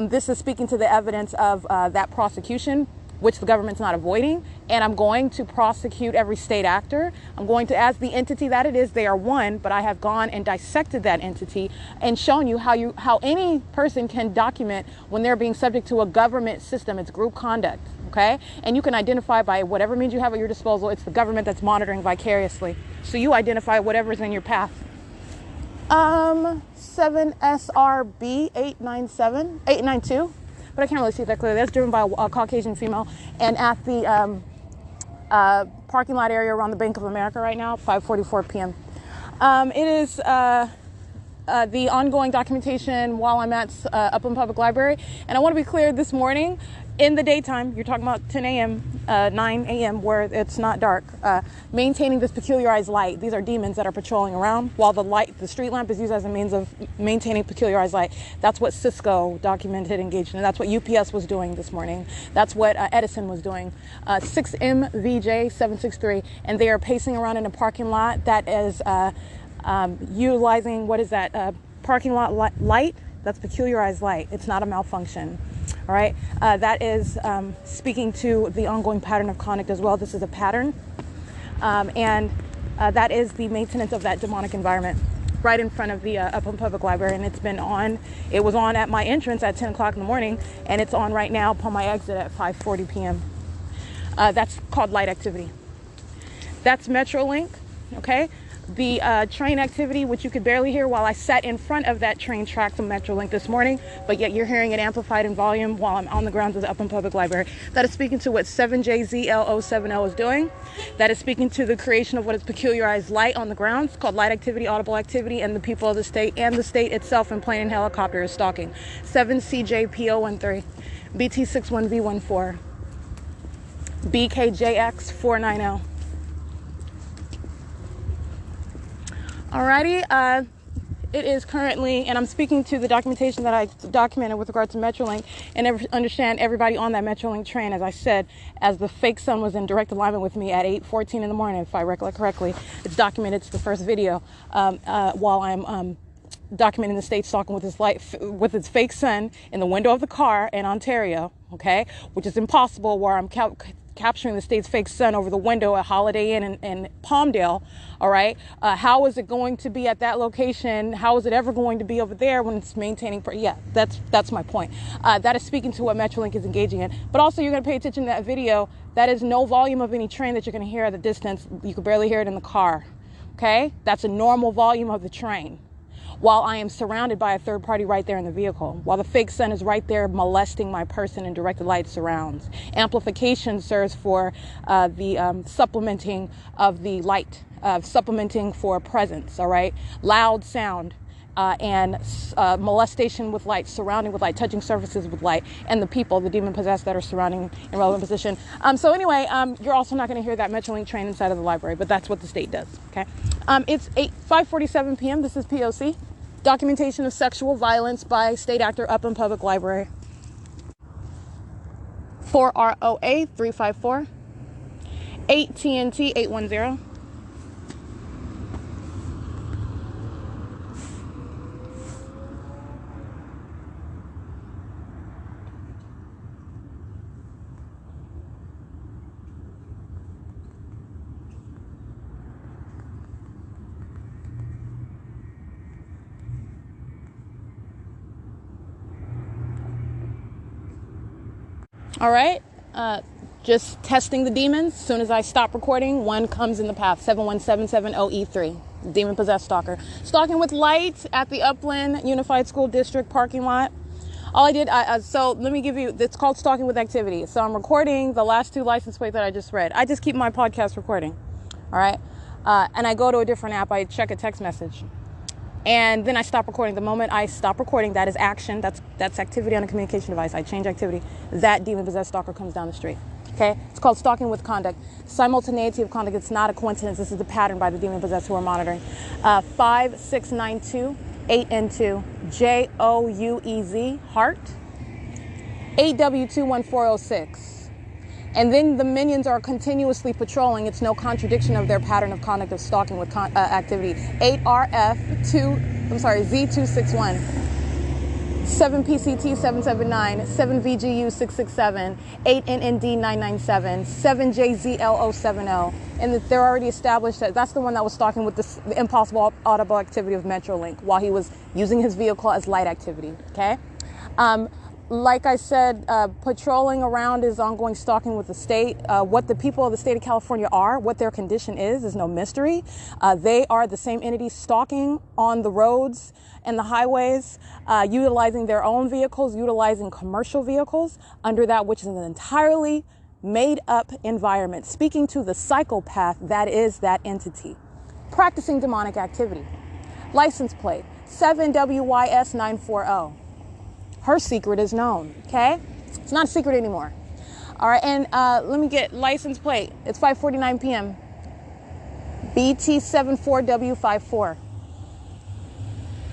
This is speaking to the evidence of that prosecution which the government's not avoiding, and I'm going to prosecute every state actor. I'm going to, as the entity that it is, they are one, but I have gone and dissected that entity and shown you how any person can document when they're being subject to a government system. It's group conduct, okay? And you can identify by whatever means you have at your disposal. It's the government that's monitoring vicariously. So you identify whatever's in your path. 7SRB 892, but I can't really see that clearly. That's driven by a Caucasian female, and at the parking lot area around the Bank of America right now, 5:44 p.m. It is the ongoing documentation while I'm at Upland Public Library, and I want to be clear, this morning in the daytime, you're talking about 10 a.m., 9 a.m., where it's not dark, maintaining this peculiarized light. These are demons that are patrolling around, while the street lamp is used as a means of maintaining peculiarized light. That's what Cisco documented engaged in. That's what UPS was doing this morning. That's what Edison was doing. 6MVJ763, and they are pacing around in a parking lot that is utilizing, what is that, parking lot light? That's peculiarized light. It's not a malfunction. All right, that is speaking to the ongoing pattern of conduct as well. This is a pattern, and that is the maintenance of that demonic environment right in front of the Upland Public Library, and it's been on. It was on at my entrance at 10 o'clock in the morning, and it's on right now upon my exit at 5:40 p.m. That's called light activity. That's Metrolink, okay? The train activity, which you could barely hear while I sat in front of that train track from Metrolink this morning, but yet you're hearing it amplified in volume while I'm on the grounds of the Upland Public Library. That is speaking to what 7JZL07L is doing. That is speaking to the creation of what is peculiarized light on the grounds, called light activity, audible activity, and the people of the state and the state itself in plane and helicopter is stalking. 7CJPO13, BT61V14, BKJX49L. Alrighty, it is currently, and I'm speaking to the documentation that I documented with regard to Metrolink, and understand everybody on that Metrolink train, as I said, as the fake sun was in direct alignment with me at 8:14 in the morning, if I recollect correctly. It's documented. It's the first video while I'm documenting the state stalking with its fake sun in the window of the car in Ontario, okay, which is impossible, where I'm capturing the state's fake sun over the window at Holiday Inn in Palmdale. All right, how is it going to be at that location? How is it ever going to be over there when it's maintaining? Yeah, that's my point. That is speaking to what Metrolink is engaging in. But also, you're going to pay attention to that video. That is no volume of any train that you're going to hear at a distance. You could barely hear it in the car. Okay, that's a normal volume of the train, while I am surrounded by a third party right there in the vehicle, while the fake sun is right there molesting my person in directed light surrounds. Amplification serves for the supplementing of the light, supplementing for presence, all right? Loud sound and molestation with light, surrounding with light, touching surfaces with light, and the people, the demon-possessed that are surrounding in relevant position. So anyway, you're also not going to hear that Metrolink train inside of the library, but that's what the state does, okay? It's 5:47 p.m. This is P.O.C. Documentation of sexual violence by state actor Upland Public Library. 4ROA 354. 8TNT 810. All right, just testing the demons. As soon as I stop recording, one comes in the path, 71770E3, demon-possessed stalker. Stalking with light at the Upland Unified School District parking lot. All I did, so let me give you, it's called stalking with activity. So I'm recording the last two license plates that I just read. I just keep my podcast recording, all right? And I go to a different app, I check a text message. And then I stop recording. The moment I stop recording, that is action. That's activity on a communication device. I change activity. That demon-possessed stalker comes down the street. Okay? It's called stalking with conduct. Simultaneity of conduct. It's not a coincidence. This is the pattern by the demon-possessed who are monitoring. 5692 8N2 JOUEZ Heart 8W21406. And then the minions are continuously patrolling. It's no contradiction of their pattern of conduct of stalking with activity. Z261. 7PCT779, 7VGU667, 8NND997, 7JZL070. And that they're already established that that's the one that was stalking with the impossible audible activity of Metrolink while he was using his vehicle as light activity, okay? Like I said, patrolling around is ongoing stalking with the state. What the people of the state of California are, what their condition is no mystery. They are the same entities stalking on the roads and the highways, utilizing their own vehicles, utilizing commercial vehicles under that which is an entirely made up environment, speaking to the psychopath that is that entity, practicing demonic activity. License plate 7WYS940. Her secret is known, okay? It's not a secret anymore. All right, and let me get license plate. It's 5:49 p.m. BT74W54.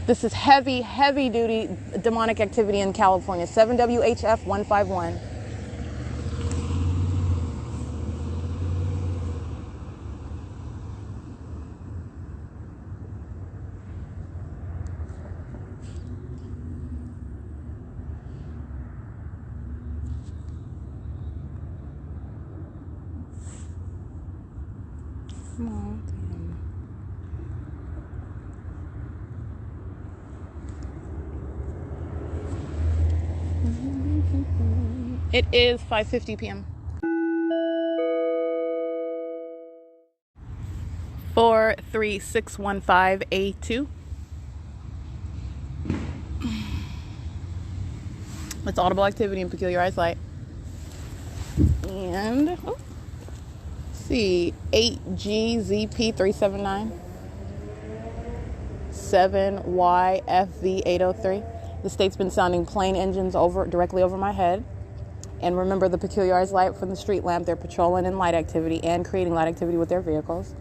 This is heavy, heavy duty demonic activity in California. 7WHF151. It is 5:50 p.m. 43615A2. It's audible activity and peculiarized light. And see, 8GZP379, 7YFV803. The state's been sounding plane engines directly over my head. And remember the peculiarized light from the street lamp. They're patrolling in light activity and creating light activity with their vehicles.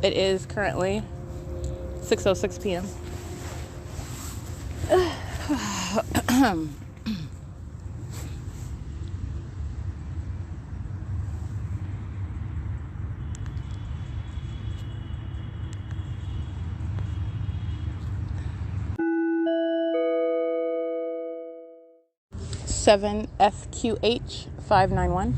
It is currently 6:06 p.m. 7FQH591.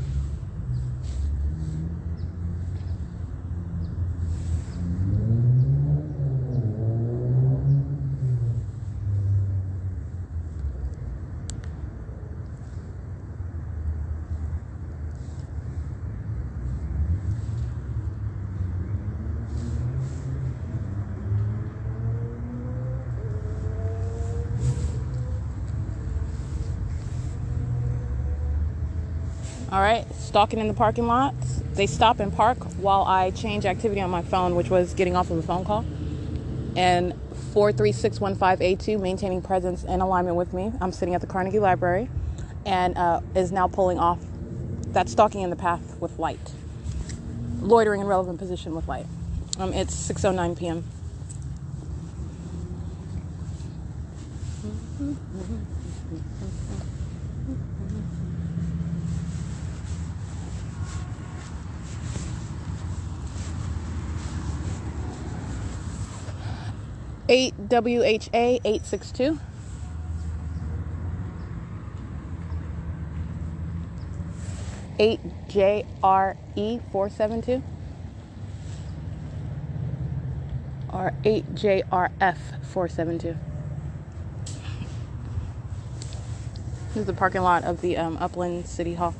All right, stalking in the parking lot. They stop and park while I change activity on my phone, which was getting off of a phone call. And 43615A2, maintaining presence in alignment with me. I'm sitting at the Carnegie Library and is now pulling off that stalking in the path with light. Loitering in relevant position with light. It's 6:09 p.m. Eight WHA 862. Eight JRE 472. Or 8 JRF 472. This is the parking lot of the Upland City Hall.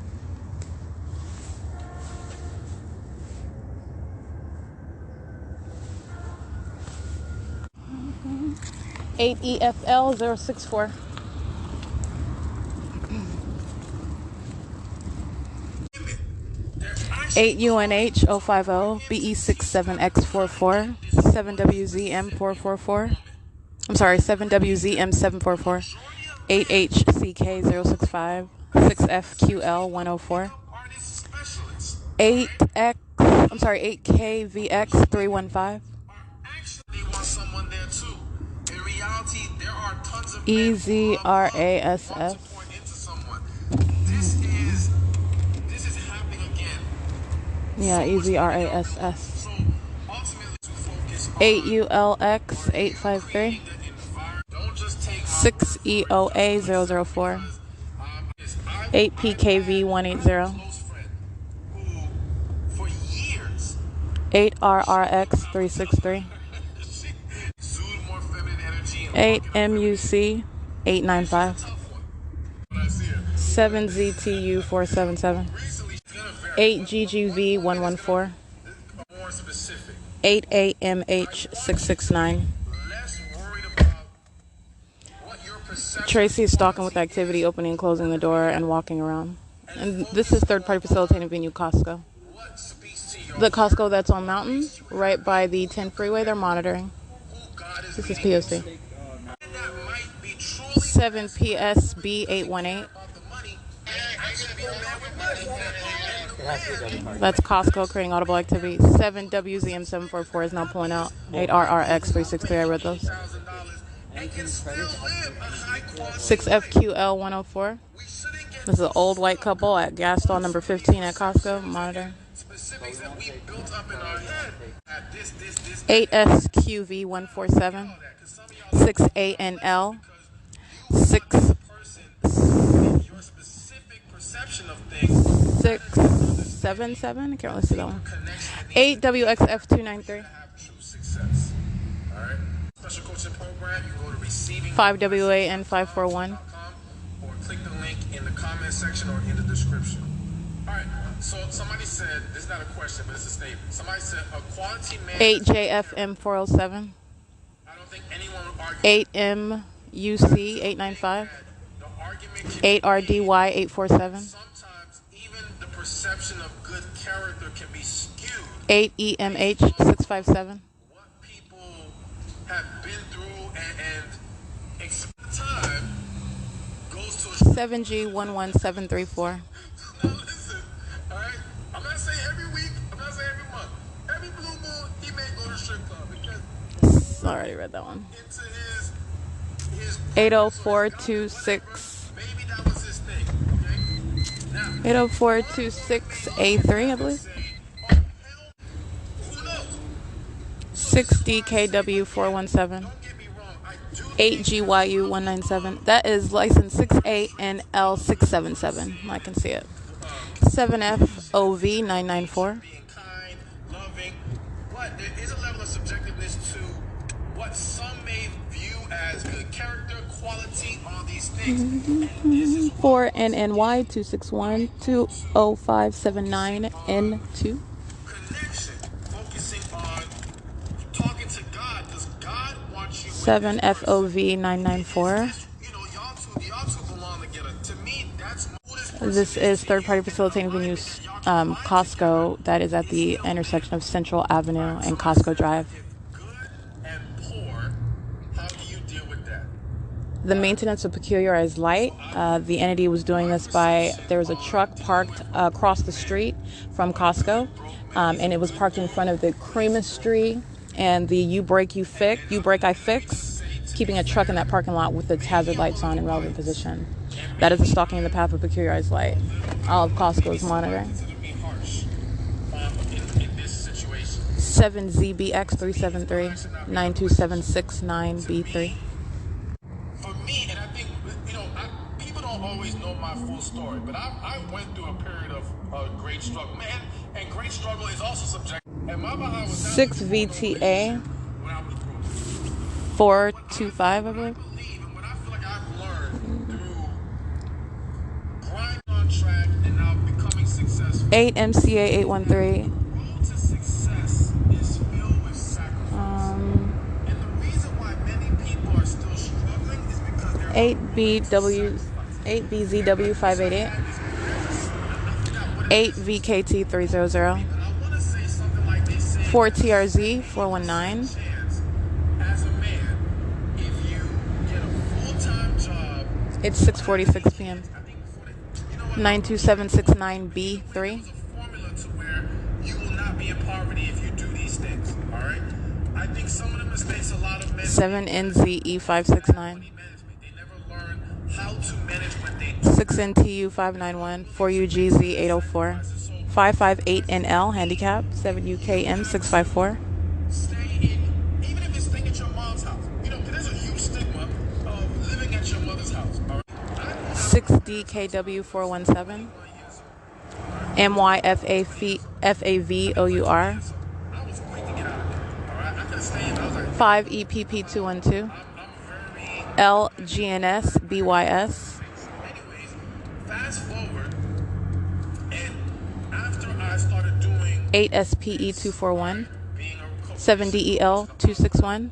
8 EFL 064. Eight UNH 050 BE67X44 7WZM 444. I'm sorry, 7WZM 744. 8HCK 065 6FQL 104. 8KVX 315. EZRASS. Yeah, EZRASS. 8ULX 853. 6EOA 004. 8PKV 180. 8RRX 363. 8MUC 895. 7ZTU 477. 8GGV 114. 8AMH 669. Tracy is stalking with activity, opening and closing the door and walking around. And this is third-party facilitating venue Costco. The Costco that's on Mountain, right by the 10 freeway, they're monitoring. This is P.O.C. 7PSB 818. That's Costco creating audible activity. 7WZM 744 is now pulling out. 8RRX 363, I read those. 6FQL 104. This is an old white couple at gas stall number 15 at Costco. Monitor. 8SQV 147. 6ANL 677. I can't really see that one. 8WXF 293. 5WAN 541. Or click the link in the comment section or in the description. All right, so somebody said, this is not a question, but it's a statement. Somebody said a quality man. 8JFM 407. I don't think anyone would argue. 8MUC 895. 8RDY 847. Sometimes even the perception of good character can be skewed. 8EMH 657. What people have been through and time goes to 7G11734. Now listen, all right? I'm not saying every week, I'm not saying every month. Every blue moon, he may go to strip club because I already read that one. into his 80426. maybe that was his thing, okay? Now 80426A3, I believe. say, oh hell, who knows? 6DKW417. Don't get me wrong, I do 8GYU197. That is license 6ANL677. I can see it. 7FOV994. being kind, loving, but there is a level of subjectiveness to what some may view as good character, quality, all these things. And this is 4NNY261-20579N2. connection, focusing on talking to God. Does God want you with 7FOV994. you know, y'all two belong together. To me, that's who this person This is third-party facilitating venues Costco that is at the intersection of Central Avenue and Costco Drive. If good and poor, how do you deal with that? The maintenance of peculiarized light. The entity was doing this by, there was a truck parked across the street from Costco, and it was parked in front of the creamistry and the You Brake I Fix, keeping a truck in that parking lot with its hazard lights on in relevant position. That is a stalking in the path of peculiarized light. All of Costco is monitoring. Consider me harsh in this situation. 7ZBX373 92769B3. For me, and I think, you know, people don't always know my full story, but I went through a period of great struggle. Man, and great struggle is also subjective. And my behind was 6VTA when I was broke. 425, I believe. I believe, and what I feel like I've learned through grinding on track and now becoming successful. 8MCA 813. Road to success is filled with sacrifice. And the reason why many people are still struggling is because they're 8BZW 588. 8VKT 300. And I want to say something like they say 4TRZ 419. chance as a man if you get a full-time job. It's 6:46 p.m. I think before that, you know what? 92769B3. There's a formula to where you will not be in poverty if you do these things. All right. I think some of the mistakes a lot of men 7NZE 569. money management. They never learn how to manage what they do. 6NTU 591. 4UGZ 804. 558NL handicap. 7UKM 654. Stay in house. 6DKW417. MYFAVOUR. 5EPP212. LGNS Anyways, fast forward, and after I started doing 8SPE241. being a 7DEL261.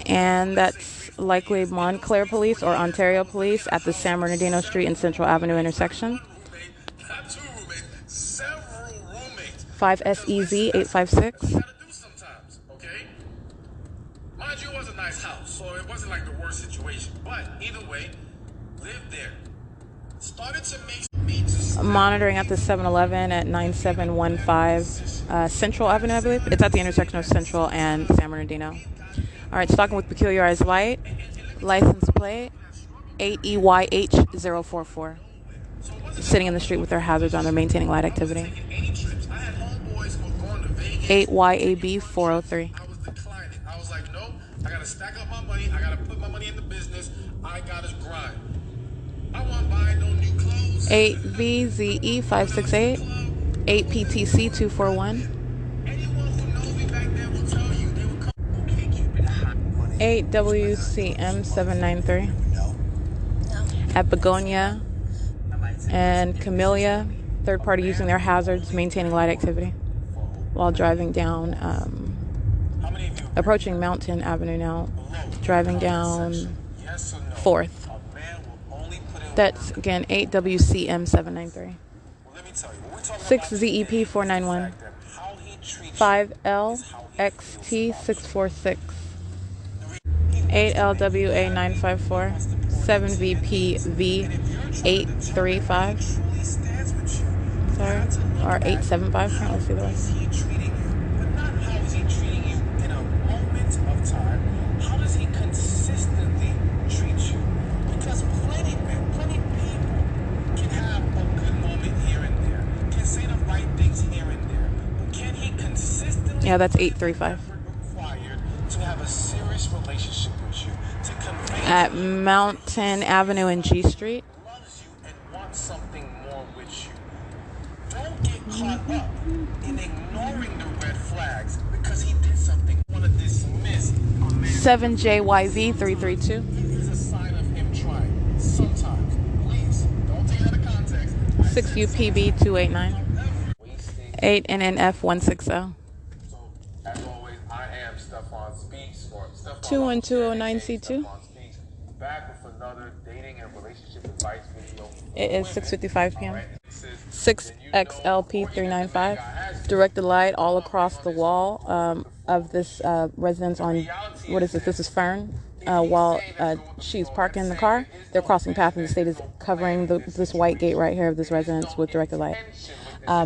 And that's likely Montclair Police or Ontario Police at the San Bernardino Street and Central Avenue intersection. not two roommates, several roommates. 5SEZ856. You gotta do sometimes, okay? Mind you, it was a nice house, so it wasn't like the worst situation. But either way, lived there. Started to make Monitoring at the 7-Eleven at 9715 Central Avenue, I believe. It's at the intersection of Central and San Bernardino. All right, stalking with peculiarized light. License plate 8EYH044. Sitting in the street with their hazards on. They're maintaining light activity. 8YAB403. I was declining. I was like, no, I gotta stack up my money. I gotta put my money in the business. I gotta grind. I won't buy no new clothes. 8VZE568. 8PTC241. Anyone who knows me back then will tell you they would come. Okay, keep it hot. 8WCM793. At Begonia and Camellia. Third party using their hazards, maintaining light activity while driving down, approaching Mountain Avenue now, driving down 4th. That's, again, 8WCM793. 6ZEP491. 5LXT646. 8LWA954. 7VPV835. Sorry. Or 875. Can't really see the rest. But not how is he treating you in a moment of time. How does he consistently treat you? Because plenty people can have a good moment here and there, can say the right things here and there, but can he consistently? Yeah, that's 835. Required to have a serious relationship with you, to convey At Mountain Avenue and G Street. loves you and wants something more with you. Don't get caught up in ignoring the red flags because he did something. I want to dismiss a man. 7JYV332. Is a sign of him trying. Sometimes, please don't take it out of context. 6UPB289. Wasting. 8NNF160. So, as always, I am Stephon Speaks or Stephon 21209C2. Stephon Speaks, back with another dating and relationship advice video. It is 6:55 p.m. 6XLP395. Directed light all across the wall of this residence on, what is this? This is Fern. While she's parking the car, they're crossing paths, and the state is covering this white gate right here of this residence with directed light.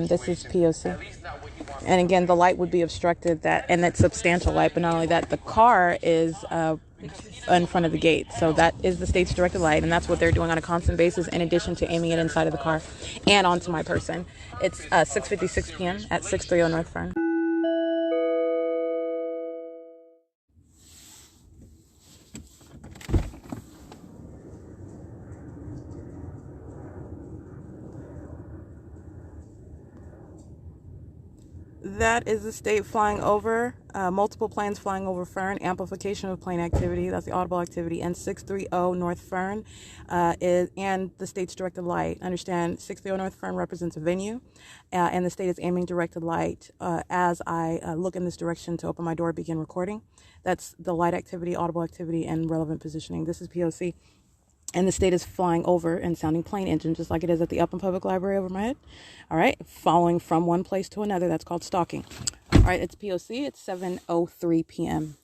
This is P.O.C. And again, the light would be obstructed, and that's substantial light, but not only that, the car is in front of the gate. So that is the state's directed light, and that's what they're doing on a constant basis, in addition to aiming it inside of the car and onto my person. It's 6:56 p.m. at 630 North Fern. That is the state flying over, multiple planes flying over Fern, amplification of plane activity, that's the audible activity, and 630 North Fern and the state's directed light. Understand, 630 North Fern represents a venue, and the state is aiming directed light as I look in this direction to open my door, begin recording. That's the light activity, audible activity, and relevant positioning. This is P.O.C. And the state is flying over and sounding plane engine, just like it is at the Upland Public Library over my head. All right, following from one place to another. That's called stalking. All right, it's P.O.C. It's 7:03 p.m.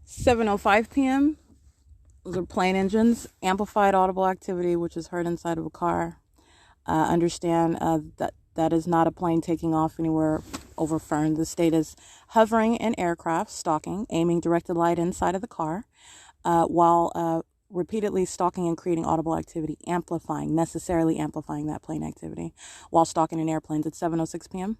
(7:05 p.m.) Those are plane engines, amplified audible activity, which is heard inside of a car. Understand that is not a plane taking off anywhere over Fern. The state is hovering in aircraft, stalking, aiming directed light inside of the car. while repeatedly stalking and creating audible activity, necessarily amplifying that plane activity while stalking in airplanes at 7:06 p.m.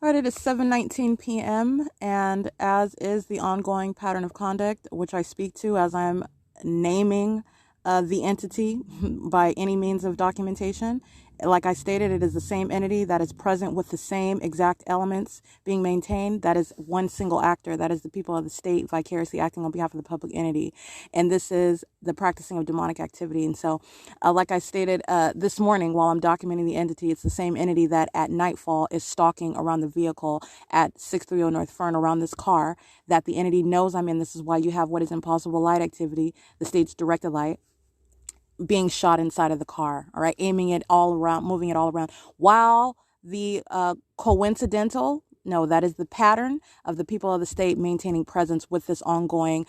All right, it is 7:19 p.m. and as is the ongoing pattern of conduct, which I speak to as I'm naming the entity by any means of documentation. Like I stated, it is the same entity that is present with the same exact elements being maintained. That is one single actor. That is the people of the state vicariously acting on behalf of the public entity. And this is the practicing of demonic activity. And so, like I stated this morning while I'm documenting the entity, it's the same entity that at nightfall is stalking around the vehicle at 630 North Fern around this car that the entity knows I'm in. This is why you have what is impossible light activity, the state's directed light, being shot inside of the car, all right, aiming it all around, moving it all around, while the that is the pattern of the people of the state maintaining presence with this ongoing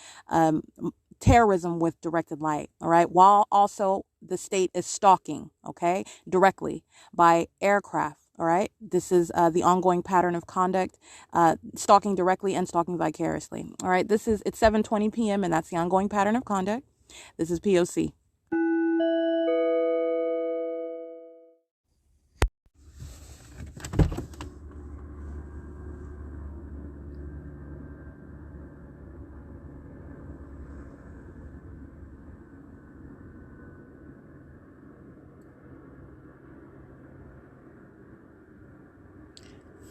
terrorism with directed light, all right, while also the state is stalking, okay, directly by aircraft. All right, this is the ongoing pattern of conduct, stalking directly and stalking vicariously. All right, it's 7:20 p.m. and that's the ongoing pattern of conduct. This is P.O.C.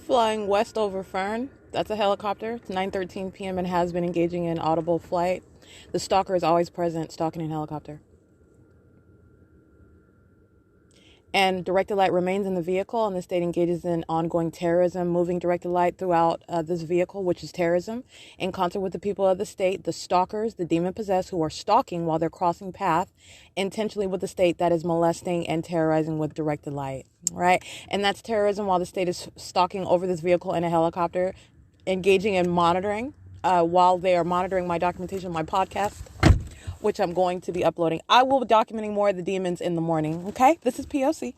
Flying west over Fern. That's a helicopter. It's 9:13 p.m. and has been engaging in audible flight. The stalker is always present, stalking in helicopter. And directed light remains in the vehicle, and the state engages in ongoing terrorism, moving directed light throughout this vehicle, which is terrorism, in concert with the people of the state, the stalkers, the demon-possessed, who are stalking while they're crossing path, intentionally with the state that is molesting and terrorizing with directed light, right? And that's terrorism while the state is stalking over this vehicle in a helicopter, engaging in monitoring, while they are monitoring my documentation, my podcast, which I'm going to be uploading. I will be documenting more of the demons in the morning, okay? This is P.O.C.